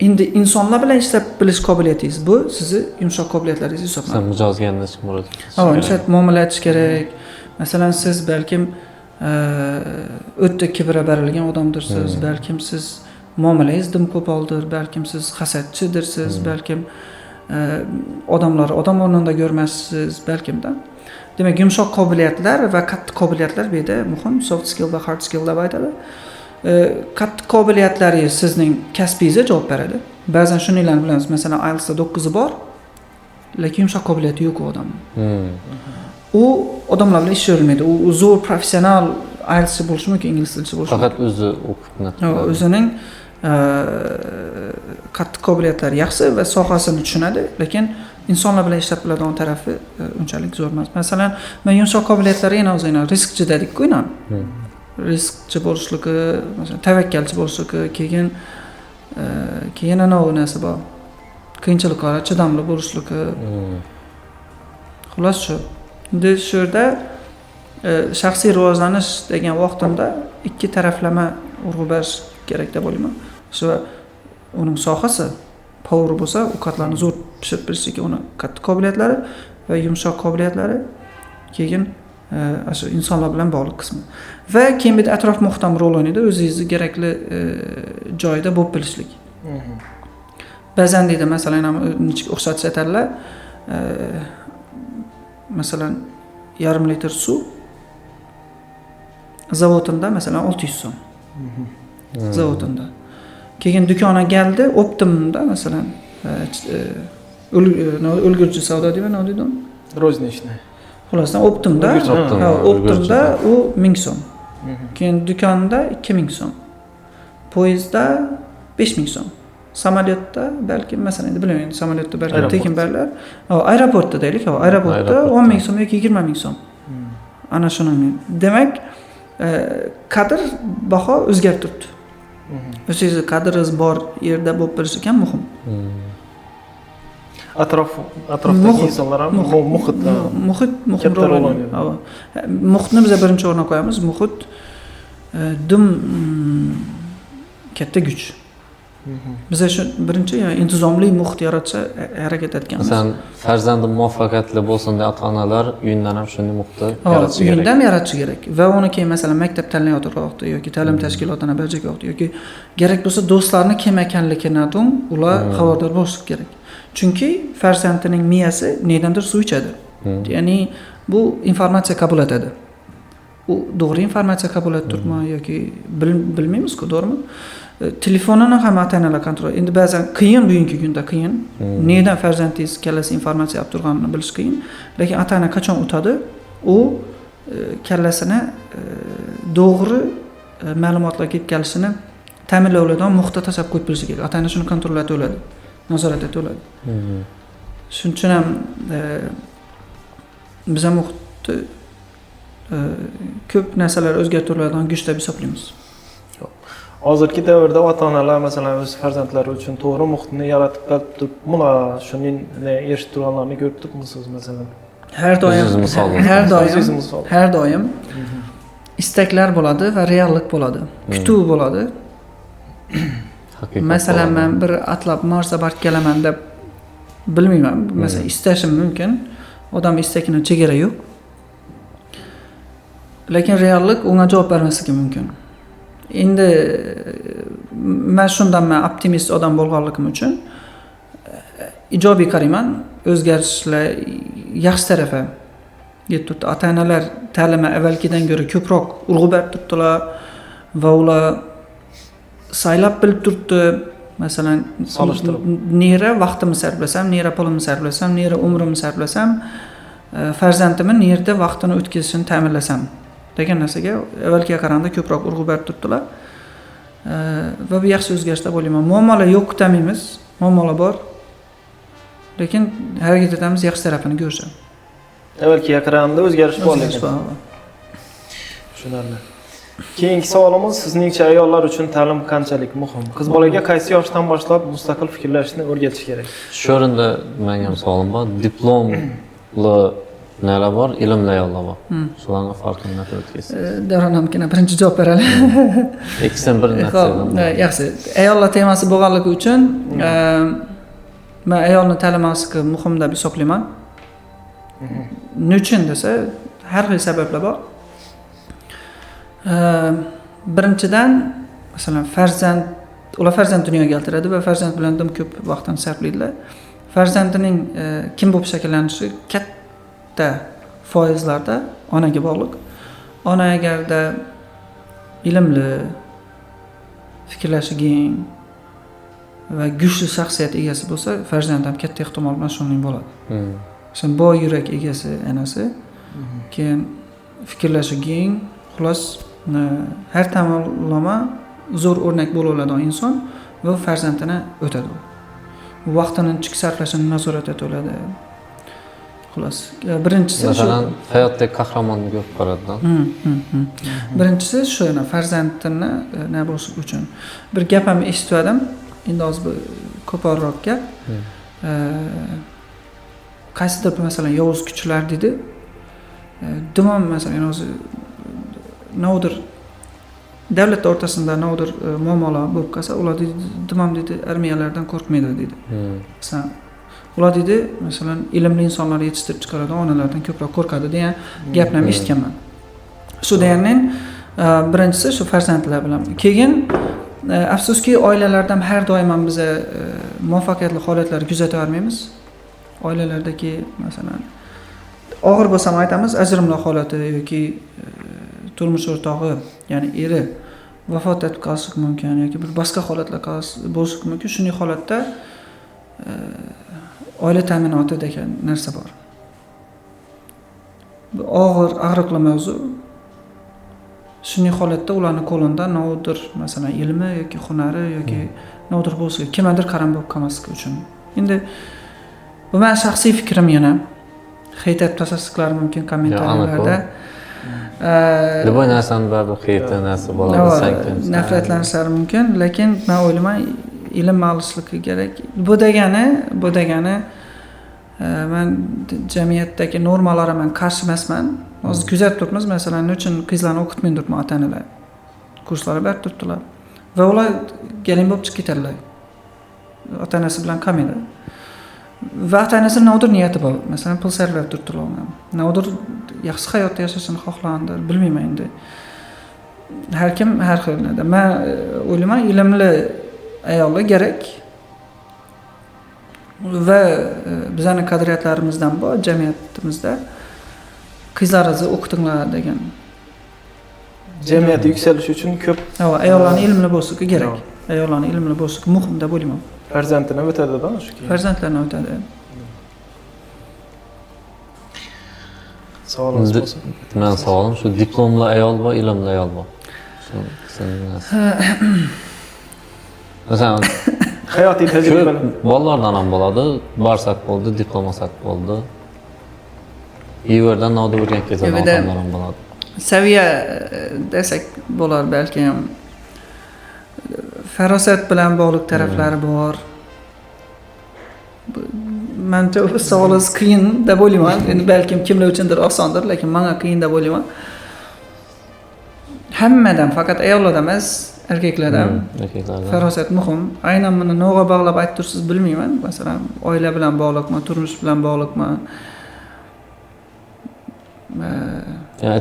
Endi insonlar bilan ishlab bilish qobiliyatingiz bu sizni yumshoq qobiliyatlaringiz hisoblanadi. Siz mijozga murod. Nishat muomala etish kerak. Masalan, siz balkim o'tda kibra berilgan odamdirsiz, balkim siz muomalangiz dim qo'poldir, balkim siz hasadchidirsiz, balkim odamlar odam o'rnida ko'rmassiz, balkimda. Demak, yumshoq qobiliyatlar va qattiq qobiliyatlar bu yerda muhim, soft skill va hard skill deb aytadi. Qattiq qobiliyatlari sizning kasbingizga javob beradi. Ba'zan shuninglarni bilamiz, masalan, IELTSda 9 bor, lekin yumshoq qobiliyati yo'q u odamning. U odamlar bilan ishlaolmaydi. U zo'r professional IELTS bo'lishi mumkin, ingliz tilchi bo'lishi mumkin. Faqat o'zi o'qibni. O'zining qattiq qobiliyatlari yaxshi va sohasini tushunadi, lekin insonlar bilan ishlab biladigan tarafi unchalik zo'r emas. Masalan, men yumshoq qobiliyatlari yana o'zina riskchi dedik-ku, riskchi bo'lishligi, masalan, tavakkalchi bo'lishligi, keyin ana u narsa bor. Qiyinchiliklarga chidamli bo'lishligi. Xolos shu. Endi shu yerda shaxsiy rivojlanish degan vaqtimda ikki taraflama urg'u berish kerak deb o'ylayman. Shu uning sohasi power bo'lsa, ovqatlarni zo'r pishirib berishligi uni qattiq qobiliyatlari va yumshoq qobiliyatlari, keyin shu insonlar bilan bog'liq qismi. Va keyin bir atrof muhit ham rol o'ynaydi, o'zingizni kerakli joyda bo'lib bilishlik. Ba'zan deydi, masalan, ham o'xshatish aytadilar. Masalan, 0,5 litr suv zavodunda masalan 600 so'm. Zavodunda. Keyin do'kona keldi, Optimda masalan ulgurji savdo deyman, nima deydi? Roznичный. Xulosdan Optimda, Optimda u 1000 so'm. Keyin do'konda 2000 so'm. Poyezdda 5000 so'm. Samolyotda balki masalan endi bilmayman, samolyotda balki tekin barlar. Aeroportda deylik, aeroportda 10 ming so'm yoki 20 ming so'm. Ana shuni. Demak, qadr baho o'zgarib turibdi. O'zingiz qadringiz bor yerda bo'lib turish ekan muhim. Atrofdagi insonlar ham muhit katta rol o'ynaydi. Muhitni biz birinchi o'ringa qo'yamiz. Muhit dim katta kuch. Biz shu birinchi intizomli muhit yaratishga harakat etganmiz. Masalan, farzandim muvaffaqiyatli bo'lsin deb ota-onalar uyindan ham shunday muhitni yaratishi kerak. Uyindan yaratishi kerak. Va uni keyin masalan maktab tanlayotgan vaqtda yoki ta'lim tashkilotini bajargan vaqtda yoki kerak bo'lsa do'stlarni kim ekanligidan ular xabardor bo'lishi kerak. Chunki farzandining miyasi nedandir suv ichadi. Ya'ni bu informatsiya qabul etadi. U to'g'ri informatsiya qabul etib turibmi yoki bilmaymiz-ku, to'g'rimi? Telefonini ham ota-onalar kontrol. Endi ba'zan qiyin, bugungi kunda qiyin. Nedan farzandingiz kallasi informatsiya olib turganini bilish qiyin. Lekin ota-ona qachon o'tadi, u kallasini to'g'ri ma'lumotlar kelib kelishini ta'minlovdan muhitda tashlab qo'yib bilishi kerak. Ota-ona shuni kontrol eta oladi, nazorat eta oladi. Shuning uchun ham biz ham muhitni ko'p narsalar o'zgartiriladigan kuch deb hisoblaymiz. Hozirgi davrda ota-onalar masalan o'z farzandlari uchun to'g'ri muhitni yaratib turib, bular shuning erishib turganlarni ko'rib turibsiz masalan. Har doim istaklar bo'ladi va reallik bo'ladi. Kutuv bo'ladi. Masalan, men bir atlab Marsga borib kelaman deb bilmayman. Masalan, istashim mumkin. Odam istakini chegara yo'q. Lekin reallik unga javob bermasligi mumkin. Endi men shundan optimist odam bo'lganligim uchun ijobiy qarayman. O'zgarishlar yaxshi tarafi yetib turibdi. Ota-onalar ta'limga avvalgidan ko'ra ko'proq urg'u berib turibdilar va ular saylab bilib turibdi. Masalan, solishtirib nera vaqtimni sarflasam, nera pulimni sarflasam, nera umrimni sarflasam, farzandimni nerda vaqtini o'tkazishini ta'minlasam degan narsaga avvalgiga qaraganda ko'proq urg'u berib turibdilar. Va bu yaxshi o'zgarish deb o'ylayman. Muammolar yo'q demaymiz, muammolar bor. Lekin harakat etamiz yaxshi tarafini ko'rishib. Avvalgiga qaraganda o'zgarish bor lekin. Tushunarli. Keyingi savolimiz, sizningcha ayollar uchun ta'lim qanchalik muhim? Qiz bolaga qaysi yoshdan boshlab mustaqil fikrlashni o'rgatish kerak? Shu o'rinda menga ham savolim bor. Diplomli nelar bor, ilmli ayollar bor. Shularning farqini nima o'tkazasiz? Davron hamkina birinchi javob beradi. Ikkisidan birini aytsangiz. Yaxshi. Ayollar temasi bo'lganligi uchun men ayolni ta'limasiga muhim deb hisoblayman. Nechun desa, har xil sabablar bor. Birinchidan, masalan, ular farzand dunyoga keltiradi va farzand bilan ko'p vaqtni sarflaydilar. Farzandining kim bo'lib shakllanishi katta foizlarda onaga bog'liq. Ona agarda ilmli, fikrlashi keng va kuchli shaxsiyat egasi bo'lsa, farzand ham katta ehtimol bilan shunday bo'ladi. Masalan, boy yurak egasi anasi, keyin fikrlashi keng, xullas har tomonlama zo'r o'rnak bo'la oladigan inson va farzandini o'tadi. Vaqtini ichki sarflashini nazorat eta oladi. Xullas, birinchisi masalan, hayotdagi qahramonni ko'rib qoladi-da. Birinchisi shu, farzandini nima bo'lishi uchun. Bir gap ham eshitdim, endi hozir ko'proq gap. Qaysidir masalan yovuz kuchlar dedi. Dumam masalan hozir navdir davlat o'rtasida navdir muammolar bo'lib qolsa, ular dedi, dumam dedi, armiyalardan qo'rqmaydi dedi. Masalan, ular dedi, masalan, ilmli insonlarni yetishtirib chiqaradigan onalardan ko'proq qo'rqadi degan gapni ham eshitganman. Shu deganning birinchisi shu farzandlar bilan. Keyin afsuski oilalarda har doim ham biz muvaffaqiyatli holatlarni kuzata olmaymiz. Oilalardagi masalan og'ir bo'lsa ham aytamiz, ajrimlar holati yoki turmush o'rtog'i, ya'ni eri vafot etib qolishi mumkin yoki bir boshqa holatlar bo'lishi mumkin. Shunday holatda oila ta'minoti degan narsa bor. Bu og'ir, og'riqli mavzu. Shunday holatda ularning qo'lida nodir, masalan, ilmi yoki hunari yoki nodir bo'lsa, kimdir qaram bo'lib qolmasligi uchun. Endi bu men shaxsiy fikrim yana. Xeytat tasassuqlar mumkin kommentariylarda. Bu narsani baribir xeyta narsa bo'ladi sanki. Nafratlanishlari mumkin, lekin men o'ylayman, ilm olishligi kerak. Bu degani men jamiyatdagi normalarga men qarshi emasman. Hozir kuzatib turibmiz, masalan, nechun qizlarni o'qitmaydi turibman ota-onalar. Kurslar berib turibdilar. Va ular gelin bo'lib chiqib ketadilar. Ota-onasi bilan qolmaydi. Va ota-onasi nodir niyati bor. Masalan, pul sarflab turibdilar. Nodir yaxshi hayot yashashini xohlagandir, bilmayman endi. Har kim har xil. Men o'ylayman, ilmli ayollar kerak. Va bizning qadriyatlarimizdan bor jamiyatimizda qizlaringizni o'qitinglar degan. Jamiyat yuksalishi uchun ko'p ayollarning ilmli bo'lsa kerak. Ayollarning ilmli bo'lsa muhim deb o'ylayman. farzandini o'tadi-da shu keyin. Farzandlarni o'tadi. Savolingiz bo'lsa. Men savolim shu diplomli ayol va ilmli ayol bor. Shu masalan Hayotiy tajribani bolalardan ham bo'ladi. Barsak bo'ldi, diplom olsak bo'ldi. Iverdan nodib o'rganib ketadigan odamlar ham bo'ladi. Saviya desak bo'lar balki ham. Farosat bilan bog'liq taraflari bor. Menimcha bu savolingiz qiyin deb o'ylayman. Endi balkim kimlar uchundir osondir, lekin menga qiyin deb o'ylayman. Hammadan, faqat ayollarda emas, erkaklarda farosat muhim. Aynan buni nega bog'lab ayttirsiz bilmayman. Masalan, oila bilan bog'liqmi, turmush bilan bog'liqmi?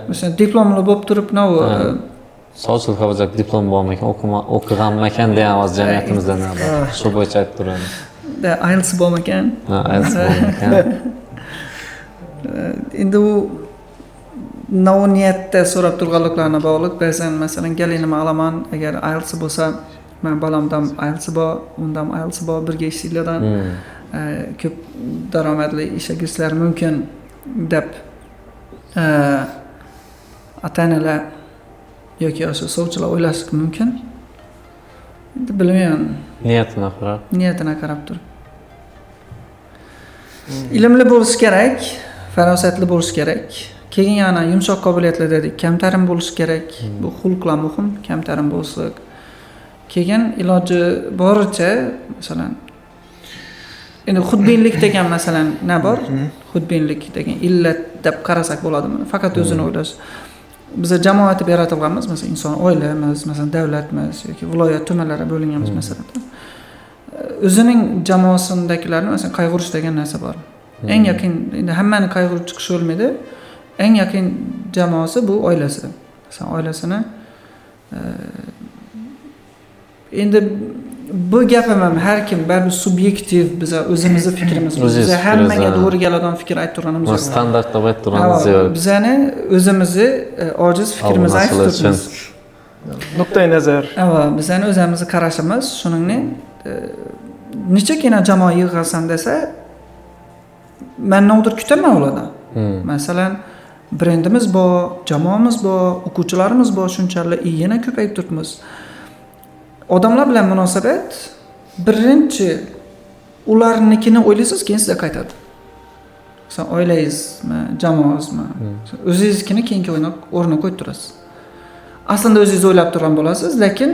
Masalan, diplomli bo'lib turib, sochil xavajak diplom bo'lmagan, o'qiganmakan degan oz jamiyatimizda nima bor? Shu bo'yicha aytib turadi. IELTS bo'lmagan. IELTS bo'lmagan. Endi u niyatda so'rab turganliklarini bog'liq. Ba'zan masalan, galinimni olaman, agar IELTS bo'lsa, men bolamdan IELTS bor, undan IELTS bor, birga ishlaydigan ko'p daromadli ishga kirishlar mumkin deb ota-onalar yoki o'sha sovchilar o'ylashi mumkin. Endi bilmayman. Niyatini qarab turib. Ilmli bo'lish kerak, farosatli bo'lish kerak. Keyin yana yumshoq qobiliyatlar dedik, kamtarin bo'lish kerak. Bu xulqlar muhim, kamtarin bo'lsak. Keyin iloji boricha, masalan, endi xudbinlik degan masalan nima bor? Xudbinlik degan illat deb qarasak bo'ladimi? Faqat o'zini o'ylash. Biz jamoat deb yaratilganmiz, masalan, inson oilamiz, masalan, davlatimiz yoki viloyat tumanlari bo'linganmiz masalan. O'zining jamoasindagilarni masalan qayg'urish degan narsa bor. Eng yaqin, endi hammani qayg'urib chiqish olmaydi. Eng yaqin jamoasi bu oilasi. Masalan, oilasini endi bu gapim ham har kim baribir subyektiv, biz o'zimizni fikrimiz. Biz hammaga to'g'ri keladigan fikr aytib turganimiz yo'q. Standart deb aytib turganimiz yo'q. Bizani o'zimizni ojiz fikrimizni aytib turibmiz. Nuqtai nazar. Bizani o'zimizni qarashimiz, shuningdek nechagina jamoa yig'ilsan desa, men nodir kutaman ulardan. Masalan, brendimiz bor, jamoamiz bor, o'quvchilarimiz bor, shunchalik yana ko'payib turibmiz. Odamlar bilan munosabat birinchi ularnikini o'ylaysiz, keyin sizga qaytadi. Masalan, oilangizmi, jamoangizmi, o'zingiznikini keyingi o'rniga qo'yib turasiz. Aslida o'zingiz o'ylab turgan bo'lasiz, lekin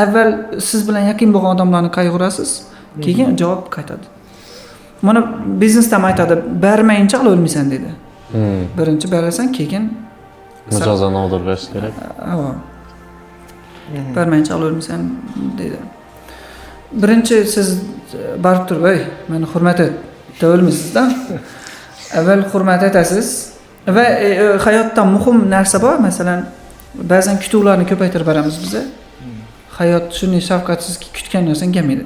avval siz bilan yaqin bo'lgan odamlarni qayg'urasiz, keyin javob qaytadi. Mana biznesda ham aytadi, bermayincha o'lmaysan deydi. Birinchi berasan, keyin mijozdan order berish kerak. Bermayincha o'lmaysan deydi. Birinchi siz borib turib, meni hurmat et deb o'lmaysiz-da. Avval hurmat etasiz va hayotda muhim narsa bor, masalan, ba'zan kutuvlarni ko'paytirib beramiz biz. Hayot shunday shafqatsizki kutgan narsani kelmaydi.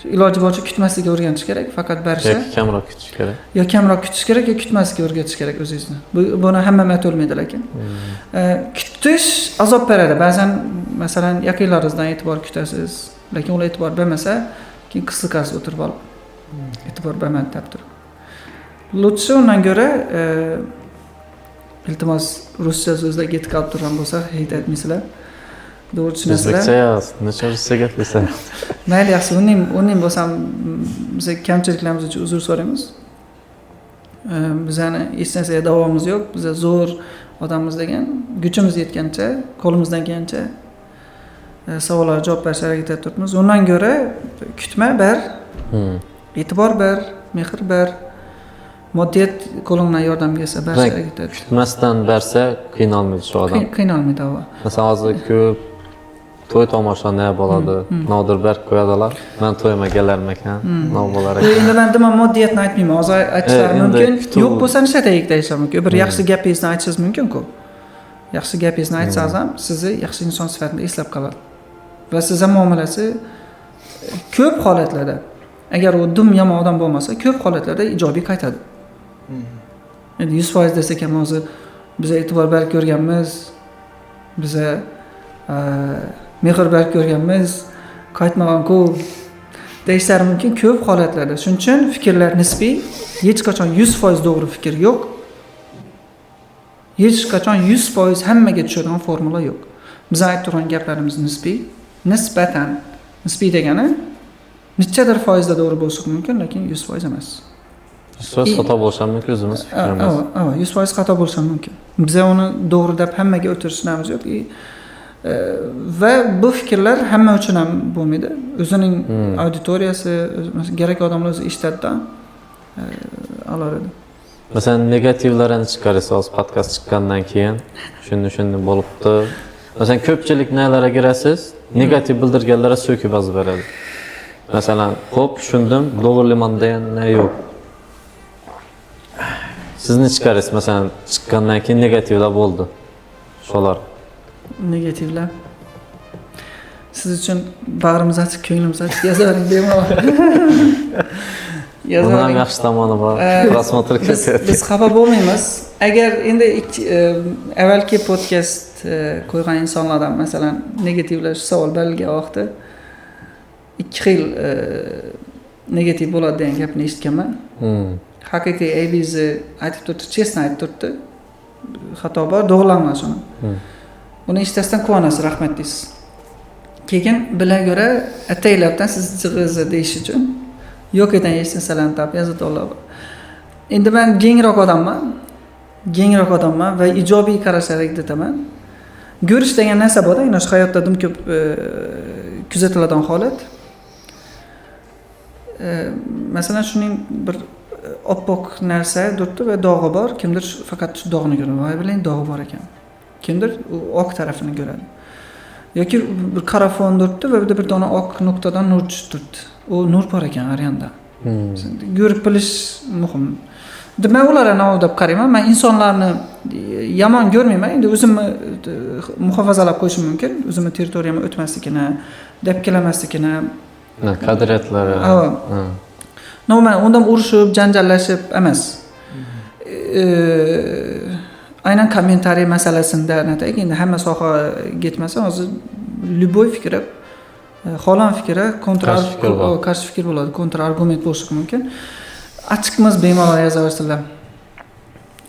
iloji boricha kutmaslikka o'rgatish kerak, faqat barcha. Yoki kamroq kutish kerak. Yo kamroq kutish kerak, yo kutmaslikka o'rgatish kerak o'zingizni. Buni hamma aytolmaydi lekin. Kutish azob beradi. Ba'zan masalan yaqinlaringizdan e'tibor kutasiz, lekin ular e'tibor bermasa, keyin qisqasiz o'tirib olib e'tibor bermadi deb turib. Lutsi undan ko'ra iltimos ruscha so'zlar ketib qolib turgan bo'lsa, hech aytmaysizlar. Doğru tushunasizlar. Bizlikcha yoz, necha ruscha gaplaysan? Mayli, yaxshi, uning bo'lsam biz kamchiliklarimiz uchun uzr so'raymiz. Bizani hech narsaga davomimiz yo'q. Biz zo'r odammiz degan, kuchimiz yetgancha, qo'limizdan kelgancha savollarga javob berishga harakat etib turibmiz. Undan ko'ra kutma ber, e'tibor ber, mehr ber. Moddiyat qo'lingdan yordam kelsa berishga harakat et. Kutmasdan bersa qiynalmaydi shu odam. Qiynalmaydi u. Masalan, hozir ko'p to'y tomosha ne bo'ladi? Nodir berk qo'yadilar. Men to'yga kelarmikan? Nima bo'lar ekan? Endi men nima moddiyatni aytmayman. Hozir aytishlari mumkin. Yo'q bo'lsa nishataylik deyishlar mumkin. Bir yaxshi gapingizni aytishingiz mumkin-ku. Yaxshi gapingizni aytsangiz ham sizni yaxshi inson sifatida eslab qoladi. Va siz muomalasi ko'p holatlarda, agar u dum yomon odam bo'lmasa, ko'p holatlarda ijobiy qaytadi. Endi 100% desak ham hozir biz e'tibor berib ko'rganmiz, biz mehr berib ko'rganmiz, qaytmagan-ku deyishlari mumkin ko'p holatlarda. Shuning uchun fikrlar nisbiy, hech qachon 100% to'g'ri fikr yo'q. Hech qachon 100% hammaga tushadigan formula yo'q. Biz aytib turgan gaplarimiz nisbiy, nisbatan. Nisbiy degani nechadir foizda to'g'ri bo'lishi mumkin, lekin 100% emas. 100% xato bo'lishi mumkin o'zimiz fikrimiz. 100% xato bo'lishi mumkin. Biz uni to'g'ri deb hammaga o'tirishimiz yo'q. Va bu fikrlar hamma uchun ham bo'lmaydi. O'zining auditoriyasi, kerak odamlar o'zi eshitadi-da. Alaradi. Masalan, negativlarni chiqarasiz, hozir podkast chiqqandan keyin shunday bo'libdi. Masalan, ko'pchilik nalarga kirasiz, negativ bildirganlarga so'kib yozib beradi. Masalan, xo'p, tushundim, to'g'rilayman degan yo'q. Sizni chiqarasiz, masalan, chiqqandan keyin negativlar bo'ldi. Sholar. Negativlar. Siz uchun bag'rimiz ochib, ko'nglimiz ochib yozavering bemalol. Buni ham yaxshi tomoni bor. Prosmotr ketadi. Biz xafa bo'lmaymiz. Agar endi avvalgi podkast qo'ygan insonlardan masalan negativlar savol berilgan vaqtda ikki xil negativ bo'ladi degan gapni eshitganman. Haqiqiy aybizni aytib turibdi, chestni aytib turibdi. Xato bor, to'g'rilaman shuni. Uni eshitasidan quvonasiz, rahmat deysiz. Keyin bilan ko'ra ataylabdan siz jig'izni deyish uchun yo'q ekan hech narsalarni topib yozadilar. Endi men kengroq odamman va ijobiy qarashga harakat etaman. Ko'rish degan narsa bor-da, shu hayotda dim ko'p kuzatiladigan holat. Masalan, shuning bir oppoq narsa turibdi va dog'i bor. Kimdir faqat shu dog'ni ko'radi. Voy bilan dog'i bor ekan. Kimdir oq tarafini ko'radi. Yoki bir qora fon turibdi va bir dona oq nuqtadan nur tushib turibdi. U nur bor ekan ariyanda. Ko'rib bilish muhim. Men ularga nima deb qarayman. Men insonlarni yomon ko'rmayman. Endi o'zimni muhofazalab qo'yishim mumkin. O'zimni territoriyamga o'tmasligini, deb kelmasligini, qadriyatlari. Men undan urushib, janjallashib emas. Aynan kommentariy masalasida aytaylik, endi hamma soha ketmasa, hozir любой fikr, xolam fikri qarshi fikr bo'ladi, kontra argument bo'lishi mumkin. Ochiqmiz bemalol yozaversinlar.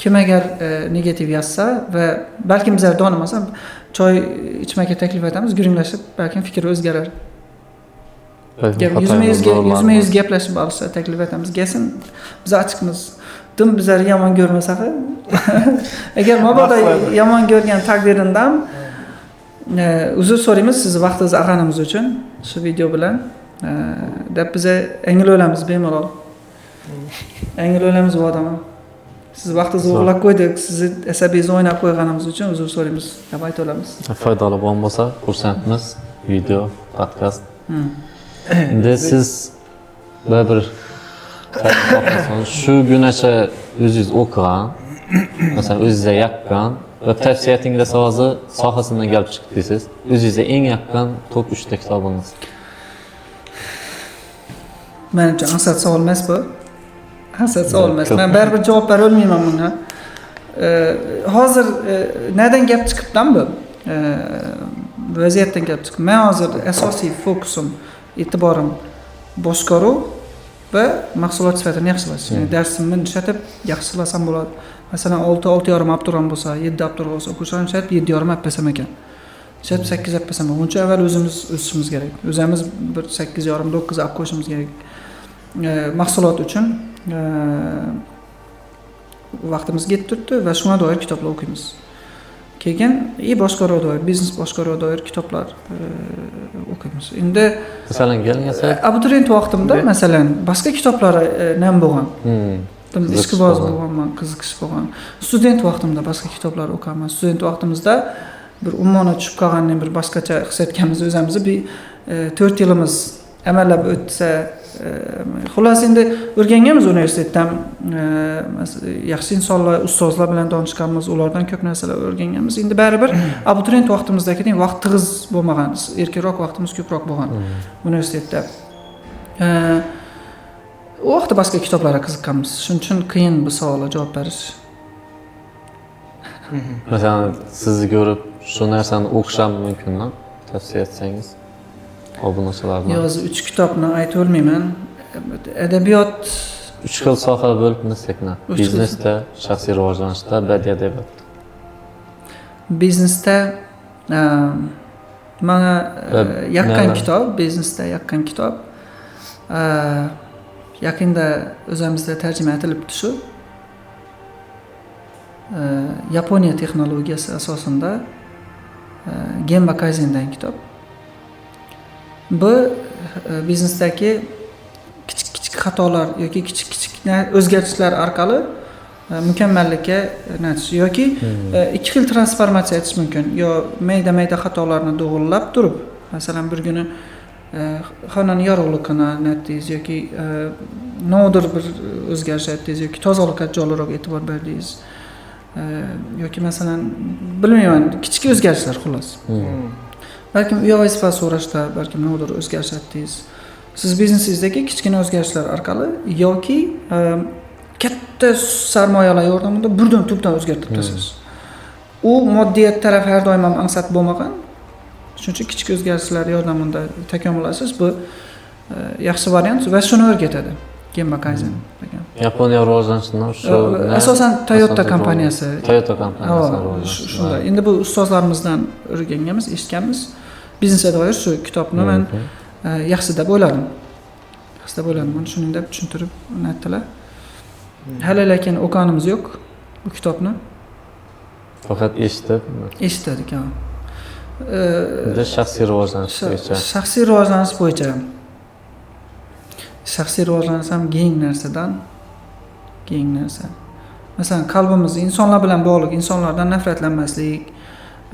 Kim agar negativ yozsa va balkim bizlar donamasa, choy ichmakka taklif etamiz, guringlashib, balkim fikri o'zgarar. Yuzma-yuz gaplashib olsa taklif etamiz. Gelsin, biz ochiqmiz. Dim bizlar yomon ko'rmasa, agar mabodo yomon ko'rgan taqdirindan uzr so'raymiz sizni vaqtingizni ag'animiz uchun shu video bilan deb biz engil olamiz bemalol. Engil olamiz bu odamni. Siz vaqtingizni o'g'irlab qo'ydik, sizni asabingizni o'ynab qo'yganimiz uchun uzr so'raymiz deb ayta olamiz. Foydali bo'lsa, xursandmiz. Video, podkast. Endi siz bir shu gunacha o'zingiz o'qigan, masalan o'zingizga yoqqan va tavsiyatingizda hozir sohasidan kelib chiqdingiz. O'zingizga eng yoqqan top 3 ta kitobingiz. Menimcha ansat savol emas bu. Ansat savol emas. Men baribir javob bera olmayman bunga. Hozir nereden gap chiqibdan bu? Vaziyatdan gap chiqib. Men hozir asosiy fokusim, e'tiborim boshqaruv va mahsulot sifatini yaxshilash. Ya'ni darsimni ishlatib yaxshilasam bo'ladi. Masalan 6.5 olib turgan bo'lsa, 7 olib turgan bo'lsa, o'qishlarni ishlatib 7.5 olib bersam ekan. Ishlatib 8 olib bersam, buncha avval o'zimiz o'sishimiz kerak. O'zimiz bir 8.5 9 olib qo'yishimiz kerak. Mahsulot uchun vaqtimiz yetib turibdi va shunga doir kitoblar o'qiymiz. Keyin boshqaruv doir, biznes boshqaruv doir kitoblar o'qiymiz. Endi masalan kelgansa abituriyent vaqtimda masalan boshqa kitoblar nam bo'lgan. Ishqiboz bo'lganman, qiziqish bo'lgan. Student vaqtimda boshqa kitoblar o'qaman. Student vaqtimizda bir umuman tushib qolganning bir boshqacha his etganmiz o'zimizni bir 4 yilimiz amallab o'tsa, xullas endi o'rganganmiz universitetdan, yaxshi insonlar, ustozlar bilan tanishganmiz, ulardan ko'p narsalar o'rganganmiz. Endi baribir abituriyent vaqtimizdagidek vaqt tig'iz bo'lmagan, erkakroq vaqtimiz ko'proq bo'lgan universitetda. U vaqtda boshqa kitoblarga qiziqqanmiz. Shuning uchun qiyin bu savolga javob berish. Masalan, sizni ko'rib shu narsani o'qisham mumkinmi? Tavsiya etsangiz. Obunachilar bilan. Yozib 3 kitobni aytib olmayman. Adabiyot 3 xil soha bo'lib nisakna. Biznesda, shaxsiy rivojlanishda, badiiy adabiyotda. Biznesda mana yaqqan kitob, biznesda yaqqan kitob. Yaqinda o'zimizda tarjima etilibdi shu. Yaponiya texnologiyasi asosida Gemba Kaizendan kitob. Bu biznesdagi kichik xatolar yoki kichik o'zgarishlar orqali mukammallikka natish yoki ikki xil transformatsiya etish mumkin. Yo mayda xatolarni to'g'rilab turib, masalan bir kuni xonani yorug'ligini natdingiz yoki nodir bir o'zgarish aytdingiz yoki tozalikka jonliroq e'tibor berdingiz. Yoki masalan bilmayman, kichik o'zgarishlar xullas. Balkim uyoq sifat so'rashda, balkim nodir o'zgarish aytdingiz. Siz biznesingizdagi kichkina o'zgarishlar orqali yoki katta sarmoyalar yordamida birdan tubdan o'zgartirib tashlasiz. U moddiyat taraf har doim ham ansat bo'lmagan. Shuning uchun kichik o'zgarishlar yordamida takomillashsiz. Bu yaxshi variant va shuni o'rgatadi. Gemba Kaizen degan. Yaponiya rivojlanishidan shu asosan Toyota kompaniyasi. Toyota kompaniyasi. Shunda. Endi bu ustozlarimizdan o'rganganmiz, eshitganmiz. Biznesga doir shu kitobni men yaxshi deb o'yladim. Mana shuni deb tushuntirib aytdilar. Hali lekin o'qanimiz yo'q bu kitobni. Faqat eshitdik, ha. Biz shaxsiy rivojlanish bo'yicha. Shaxsiy rivojlanish bo'yicha. Shaxsiy rivojlanish ham keng narsa. Masalan, qalbimiz insonlar bilan bog'liq, insonlardan nafratlanmaslik,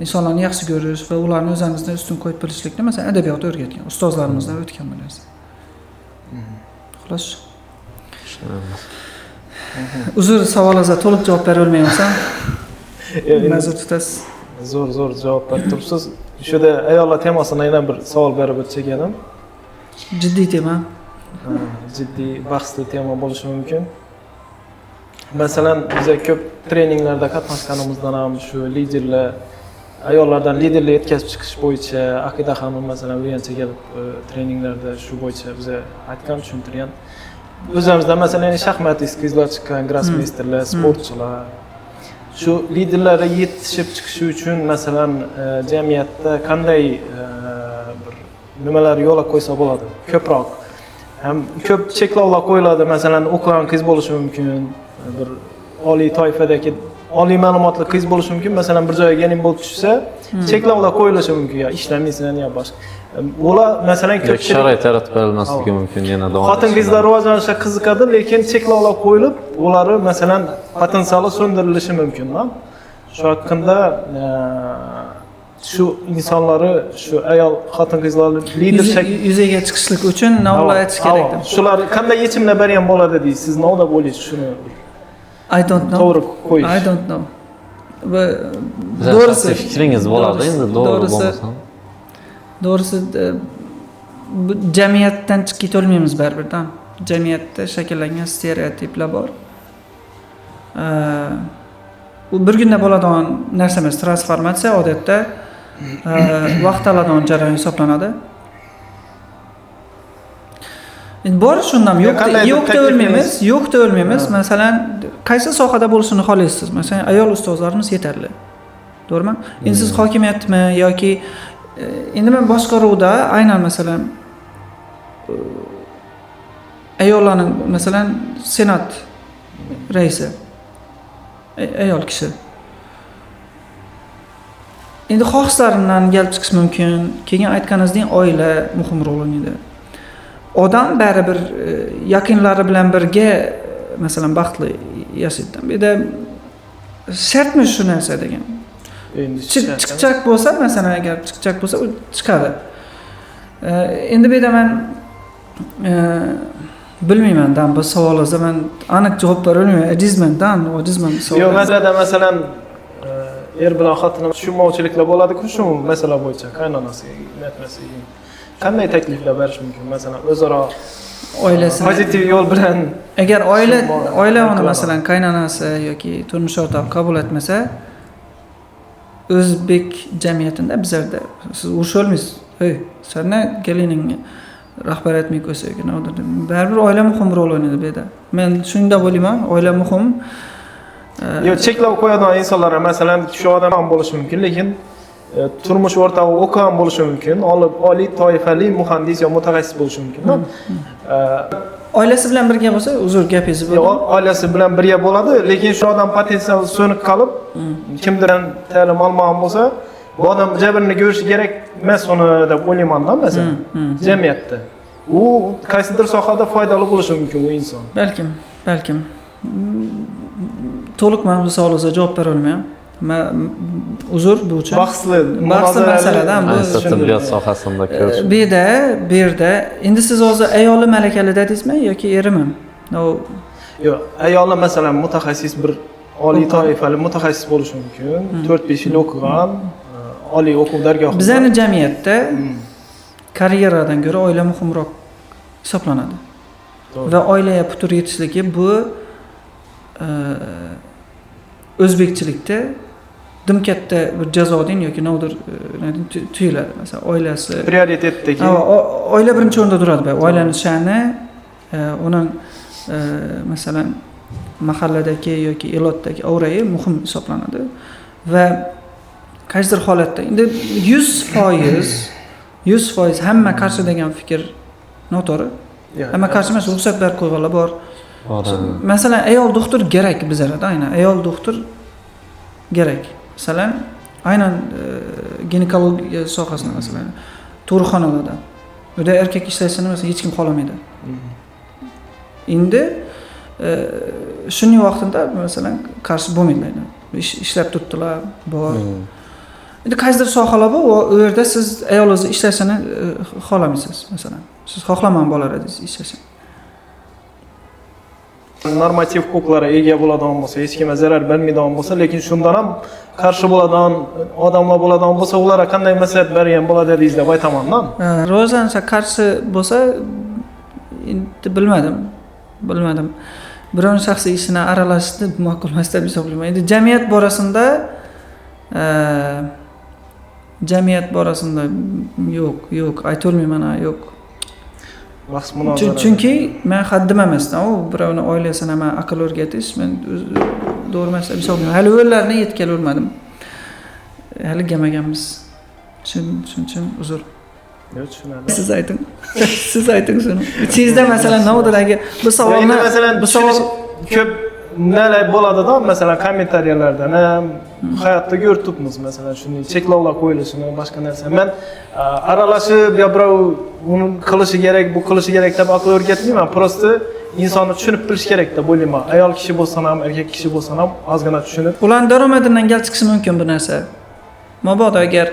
insonlarni yaxshi ko'rish va ularni o'zimizdan ustun qo'yib bilishlikni masalan adabiyot o'rgatgan, ustozlarimizdan o'tgan bu narsa. Xo'sh. Uzr, savolingizga to'liq javob bera olmayapman. Ma'zur tutasiz. Zo'r javob berib turibsiz. Shuda ayollar temasini yana bir savol berib o'tsak edim. Jiddiy tema. Jiddiy bahsli tema bo'lishi mumkin. Masalan, biz ko'p treninglarda qatnashganimizdan ham shu liderlar ayollardan liderlik yetkazib chiqish bo'yicha Aqida xonim masalan o'rgancha kelib treninglarda shu bo'yicha biz aytgan, tushuntirgan. O'zimizda masalan shaxmatist qizlar chiqqan, grossmeysterlar, sportchilar shu liderlarga yetishib chiqishi uchun masalan jamiyatda qanday bir nimalar yo'lga qo'ysa bo'ladi? Ko'proq ham ko'p cheklovlar qo'yiladi. Masalan, o'qigan qiz bo'lishi mumkin, bir oliy toifadagi oliy ma'lumotli qiz bo'lishi mumkin. Masalan, bir joyga gelin bo'lib tushsa, cheklovlar qo'yilishi mumkin, yo ishlamaysan yo boshqa. Ular masalan ko'pchilik sharoit yaratib berilmasligi mumkin yana davom. Xotin-qizlar rivojlanishga qiziqadi, lekin cheklovlar qo'yilib, ular masalan potensiali so'ndirilishi mumkin. Shu haqida shu insonlari, shu ayol xotin-qizlarni lidership yuzaga chiqishlik uchun nima aytish kerak deb. Shular qanday yechimlar bergan bo'ladi deysiz? Siz nima deb o'ylaysiz shuni? I don't know. To'g'ri qo'yish. I don't know. Va To'g'risi fikringiz bo'ladi endi to'g'ri bo'lmasa. Doğrusu jamiyatdan chiqib keta olmaymiz baribirdan. jamiyatda shakllangan stereotiplar bor. Bu bir kunda bo'ladigan narsa emas. Transformatsiya odatda vaqt oladigan jarayon hisoblanadi. Endi bor shundan yo'q deb o'lmaymiz. Masalan, qaysi sohada bo'lishini xohlaysiz? Masalan, ayol ustozlarimiz yetarli. To'g'rimi? Endi siz hokimiyatmi yoki endi men boshqaruvda aynan masalan ayollarning masalan senat raisi ayol kishi. Endi xohislarimdan kelib chiqish mumkin. Keyin aytganingizdek oila muhim rol o'ynaydi. Odam baribir yaqinlari bilan birga masalan baxtli yashaydi. Bu yerda shartmi shu narsa degan. Endi chiqchak bo'lsa, masalan agar chiqchak bo'lsa, u chiqadi. Endi bu yerda men bilmayman-dan bu savolingizga men aniq javob bera olmayman. Ojizman savol. Yo'q, masalan er bilan xotin tushunmovchiliklar bo'ladi-ku shu masala bo'yicha qaynonasiga aytmaslik. Qanday takliflar berish mumkin? Masalan, o'zaro oilasini pozitiv yo'l bilan agar oila uni masalan qaynonasi yoki turmush o'rtog'i qabul etmasa, o'zbek jamiyatida bizlarda siz urush olmaysiz. Ey, senga keliningga rahbar etmay qo'ysa yoki baribir oila muhim rol o'ynaydi bu yerda. Men shunda bo'layman, oila muhim. Yo'q, cheklov qo'yadigan insonlar masalan shu odam ham bo'lishi mumkin, lekin turmush o'rtog'i o'qigan bo'lishi mumkin, oliy toifali muhandis yo mutaxassis bo'lishi mumkin. Oilasi bilan birga bo'lsa, uzr gapingiz bo'ldi. Yo'q, oilasi bilan birga bo'ladi, lekin shu odam potensial so'nib qolib, kimdirdan ta'lim olmagan bo'lsa, bu odam jabrini ko'rishi kerak emas uni deb o'ylayman-da masalan. Jamiyatda. U qaysidir sohada foydali bo'lishi mumkin u inson. Balkim. To'liq men bu savolingizga javob bera olmayman. Uzr bu uchun. Bahsli masaladan bu tibbiyot sohasida ko'rish. Bu yerda endi siz hozir ayoli malakali dedingizmi yoki erimi? Yo'q, ayoli masalan mutaxassis bir oliy toifali mutaxassis bo'lishi mumkin. 4-5 yil o'qigan, oliy o'quv dargohida. Bizning jamiyatda karyeradan ko'ra oila muhimroq hisoblanadi. Va oilaga putur yetishligi bu o'zbekchilikda dim katta bir jazodin yoki navdir tuyuladi. Masalan, oilasi prioritetdagi. Oila birinchi o'rinda turadi. Oilaning sha'ni, uning masalan mahalladagi yoki elotdagi avrai muhim hisoblanadi va qaysidir holatda endi 100% hamma qarshi degan fikr noto'g'ri. Hamma qarshi emas, ruxsat berib qo'yganlar bor. Masalan, ayol doktor kerak bizlarda, aynan ayol doktor kerak. Masalan, aynan ginekologiya sohasida masalan, tug'ruqxonalarda. Uyda erkak ishlashini masalan hech kim xohlamaydi. Endi shuning vaqtida masalan qarshi bo'lmaydi. Ishlab turibdilar, bor. Endi qaysidir sohalar bor, u yerda siz ayolingiz ishlashini xohlamaysiz, masalan. Siz xohlamagan bolalardingiz ishlashini. Normativ huquqlariga ega bo'ladigan bo'lsa, hech kimga zarar bermaydigan bo'lsa, lekin shundan ham qarshi bo'ladigan odamlar bo'ladigan bo'lsa, ularga qanday maslahat bergan bo'ladi deysiz deb aytaman-da. Rivojlanishga qarshi bo'lsa, endi bilmadim. Biron shaxsiy ishini aralashishni ma'qul emas deb hisoblayman. Endi jamiyat borasida yo'q, aytolmayman, yo'q. Bahs munozara. Chunki men haddim emasdan, u birovni oilasini ham aql o'rgatish men to'g'ri emas deb hisoblayman. Hali o'ylarni yetkazib olmadim. Hali kelmaganmiz. Shuning uchun uzr. Yo'q, tushunarli. Siz ayting shuni. Sizda masalan navdagi bu savolni bu savol ko'p nelar bo'ladi-da, masalan kommentariyalardan ham hayotda ko'rib turibmiz, masalan shunday cheklovlar qo'yilishini, boshqa narsa. Men aralashib yo birov uni qilishi kerak, bu qilishi kerak deb aql o'rgatmayman. Prosta insonni tushunib bilish kerak deb o'ylayman. Ayol kishi bo'lsa ham, erkak kishi bo'lsa ham ozgina tushunib. Ularning daromadidan kelib chiqishi mumkin bu narsa. Mabodo agar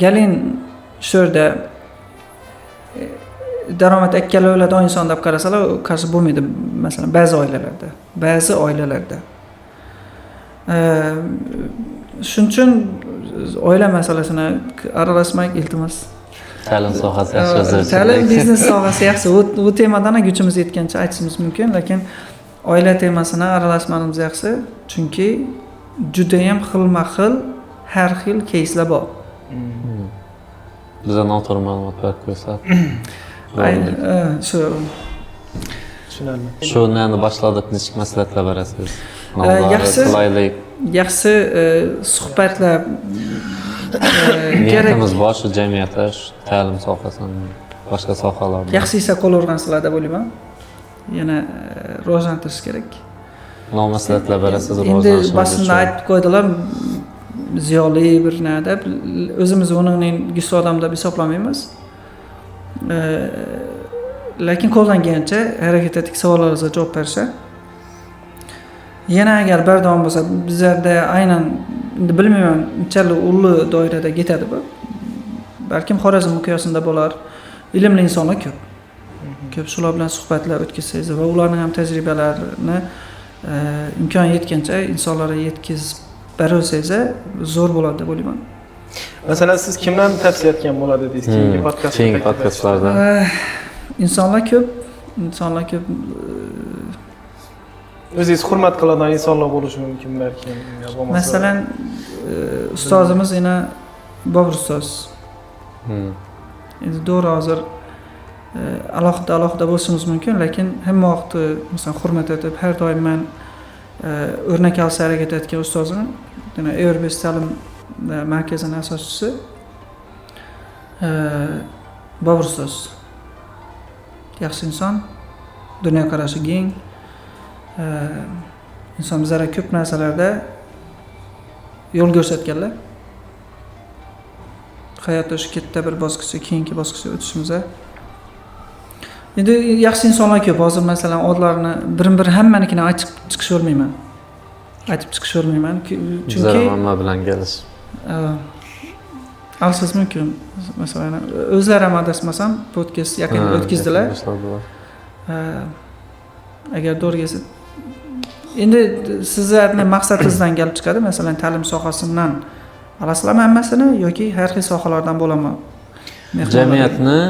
galin shu yerda daromad ikkala o'yladigan inson deb qarasalar, qarshi bo'lmaydi, masalan ba'zi oilalarda. Shuning uchun oila masalasini aralashmak iltimos. ta'lim sohasi yaxshi o'zgardi. Ta'lim biznes sohasi yaxshi. Bu temadan ham kuchimiz yetgancha aytishimiz mumkin, lekin oila temasini aralashmanimiz yaxshi, chunki juda ham xilma-xil, har xil keyslar bor. Bizga noto'g'ri ma'lumot berib qo'ysa. Shu Tushunarli. Shuni endi boshladik, nechta maslahatlar berasiz? Yaxshi. Qulaylik. Yaxshi suhbatlar kerak. Niyatimiz bor shu jamiyatda, shu ta'lim sohasini, boshqa sohalarda. Yaxshi esa qo'llavergansizlar deb o'ylayman. Yana rivojlantirish kerak. Maslahatlar berasiz, Endi boshida aytib qo'ydilar, ziyoli bir nada, o'zimiz uning gis odam deb hisoblamaymiz. Lekin qo'ldan kelgancha harakat etdik, savollaringizga javob berishga. Yana agar bardavom bo'lsa, bizlarda aynan endi bilmayman, nechalik ulli doirada ketadi bu. Balkim Xorazm miqyosida bo'lar. Ilmli insonlar ko'p. Ko'p shular bilan suhbatlar o'tkazsangiz va ularning ham tajribalarini imkon yetgancha insonlarga yetkazib bersangiz zo'r bo'ladi deb o'ylayman. Masalan, siz kimlarni tavsiya etgan bo'ladi deysiz keyingi podkastlarda? Insonlar ko'p. O'zingiz hurmat qiladigan insonlar bo'lishi mumkin balki. Masalan, ustozimiz yana Bobur ustoz. Endi to'g'ri hozir alohida bo'lishimiz mumkin, lekin hamma vaqt masalan hurmat etib, har doim men o'rnak olishga harakat etgan ustozim, yana Airbus ta'lim markazining asoschisi Bobur ustoz. Yaxshi inson, dunyoqarashi keng. Inson bizlarga ko'p narsalarda yo'l ko'rsatganlar. Hayotda shu katta bir bosqichga, keyingi bosqichga o'tishimizda. Endi yaxshi insonlar ko'p. Hozir masalan odlarni bir hammanikini aytib chiqishavermayman. Chunki hamma bilan kelish. Alsiz mumkin. Masalan, o'zlari ham adashmasam podkast yaqinda o'tkazdilar. Agar to'g'ri kelsa, endi sizlarning maqsadingizdan kelib chiqadi, masalan, ta'lim sohasidan olasizlarmi hammasini yoki har xil sohalardan bo'ladimi? Jamiyatni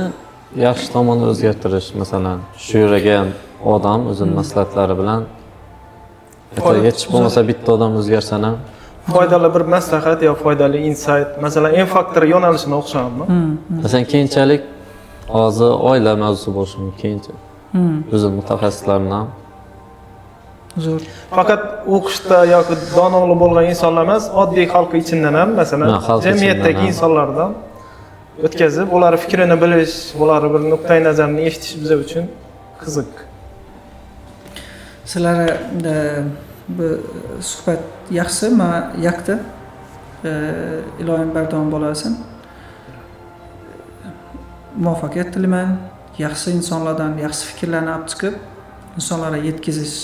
yaxshi tomonga o'zgartirish, masalan, shu yuragan odam o'zining maslahatlari bilan hech bo'lmasa bitta odam o'zgarsa ham foydali bir maslahat yo foydali insight, masalan, N-faktor yo'nalishini o'xshammi? Masalan, keyinchalik hozir oila mavzusi bo'lishi mumkin keyinchalik. O'zim mutaxassislarni ham zo'r. Faqat o'qishda yoki donolik bo'lgan insonlar emas, oddiy xalq ichidan ham, masalan, jamiyatdagi insonlardan o'tkazib, ular fikrini bilish, ular bir nuqtai nazarini eshitish biz uchun qiziq. Sizlar bu suhbat yaxshi, men yoqdi. Iloyim bardavom bo'lasin. Muvaffaqiyat tilayman. Yaxshi insonlardan yaxshi fikrlarni olib chiqib, insonlarga yetkazish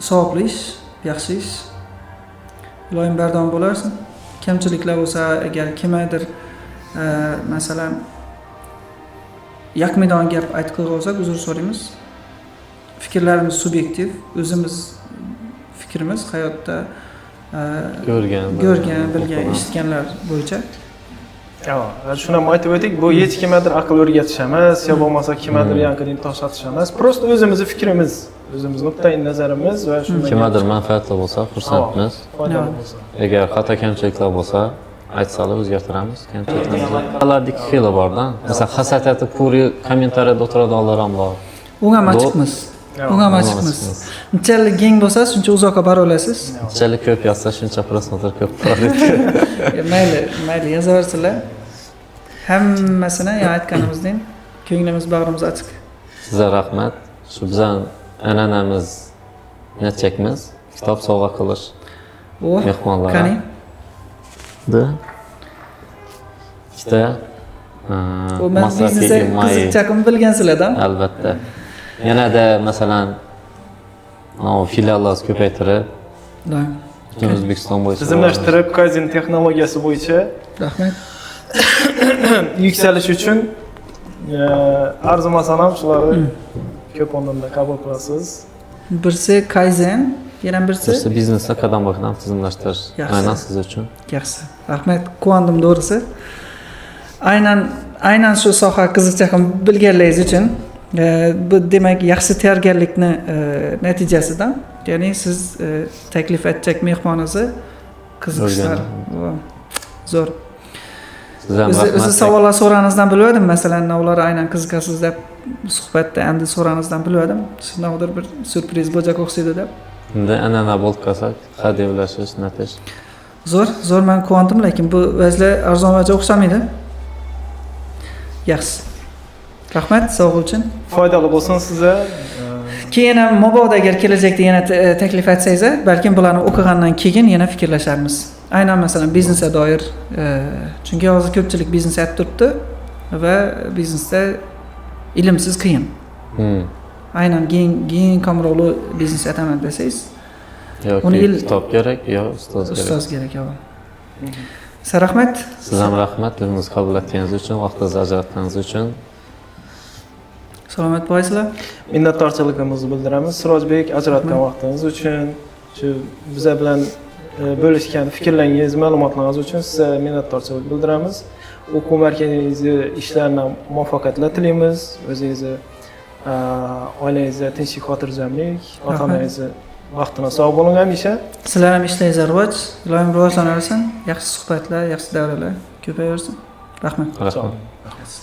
savobli ish, yaxshi ish. Iloyim bardavom bo'lasin. Kamchiliklar bo'lsa, agar kimdir masalan yakmidan gap aytib qo'ysak, uzr so'raymiz. Fikrlarimiz subyektiv, o'zimiz fikrimiz hayotda ko'rgan, bilgan, eshitganlar bo'yicha. Shuni ham aytib o'tdik, bu hech kimdir aql o'rgatish emas, yo bo'lmasa kimdir yanqidan to'xtatish emas. Prosta o'zimizning fikrimiz, o'zimiz nuqtai nazarimiz va shunday kimdir manfaatli bo'lsa, xursandmiz. foydali bo'lsa. Agar xato kamchiliklar bo'lsa, aytsalar o'zgartiramiz. Kamchiliklar ikki xili bor-da. Masalan, hasad etib puri kommentariyada o'tiradiganlar ham bor. Unga ham ochiqmiz. Nechalik keng bo'lsa, shuncha uzoqqa bora olasiz. Nechalik ko'p yozsa, shuncha prosentlar ko'p bo'ladi. Mayli, yozaversinlar. Hammasini aytganimizdek, ko'nglimiz, bag'rimiz ochiq. Sizga rahmat. Shu bizning an'anamiz nechakmiz kitob sovg'a qilish mehmonlarga. Qani? Ikkita biznesga qiziqchaqimni bilgansizlar-da? Albatta. Yanada masalan, filiallarni ko'paytirib, butun O'zbekiston bo'yicha tizimlashtirib, Kaizen texnologiyasi bo'yicha rahmat. Yuksalish uchun arzimasan ham shularni ko'p o'rinda qabul qilasiz. Birsi Kaizen, yana birisi Birisi biznesda qadam-qadam tizimlashtirish. Yaxshi. Aynan siz uchun. yaxshi. Rahmat, quvondim to'g'risi. Aynan shu soha qiziqchani bilganligingiz uchun bu demak yaxshi tayyorgarlikni natijasidan, ya'ni siz taklif etjak mehmoningizni qiziqishlar zo'r. Sizga rahmat. O'zi savollar so'raningizdan bilmadim, masalan, ular aynan qiziqasiz deb suhbatda endi so'raningizdan bilmadim. Shunday bir syurpriz bo'lajak o'xshaydi deb. Endi an'ana bo'lib qolsak, hadiyavlashish, natish. Zo'r men quvondim, lekin bu vazlar arzon vaja o'xshamaydi. Yaxshi. Rahmat sog'liq uchun. Foydali bo'lsin sizga. Keyin ham mabodo agar kelajakda yana taklif etsangiz, balkim bularni o'qigandan keyin yana fikrlasharmiz. Aynan masalan biznesga doir, chunki hozir ko'pchilik biznes etib turibdi va biznesda ilmsiz qiyin. Aynan keng kamrovli biznes etaman desangiz, yoki kitob kerak, yo ustoz kerak. Ustoz kerak, yo'q. Sizga rahmat. Sizga rahmat, bizni qabul etganingiz uchun, vaqtingizni ajratganingiz uchun. Salomat bo'lasizlar. Minnatdorchiligimizni bildiramiz. Sirojbek, ajratgan vaqtingiz uchun, shu bizlar bilan bo'lishgan fikrlaringiz, ma'lumotlaringiz uchun sizga minnatdorchilik bildiramiz. O'quv markazingizni ishlarini muvaffaqiyatlar tilaymiz. O'zingizni, oilangizga tinchlik, xotirjamlik, ota-onangizni vaqtini sog' bo'ling hamisha. Sizlar ham ishlaringiz rivoj, iloyim rivojlanaversin. Yaxshi suhbatlar, yaxshi davralar ko'payaversin. Rahmat. Rahmat.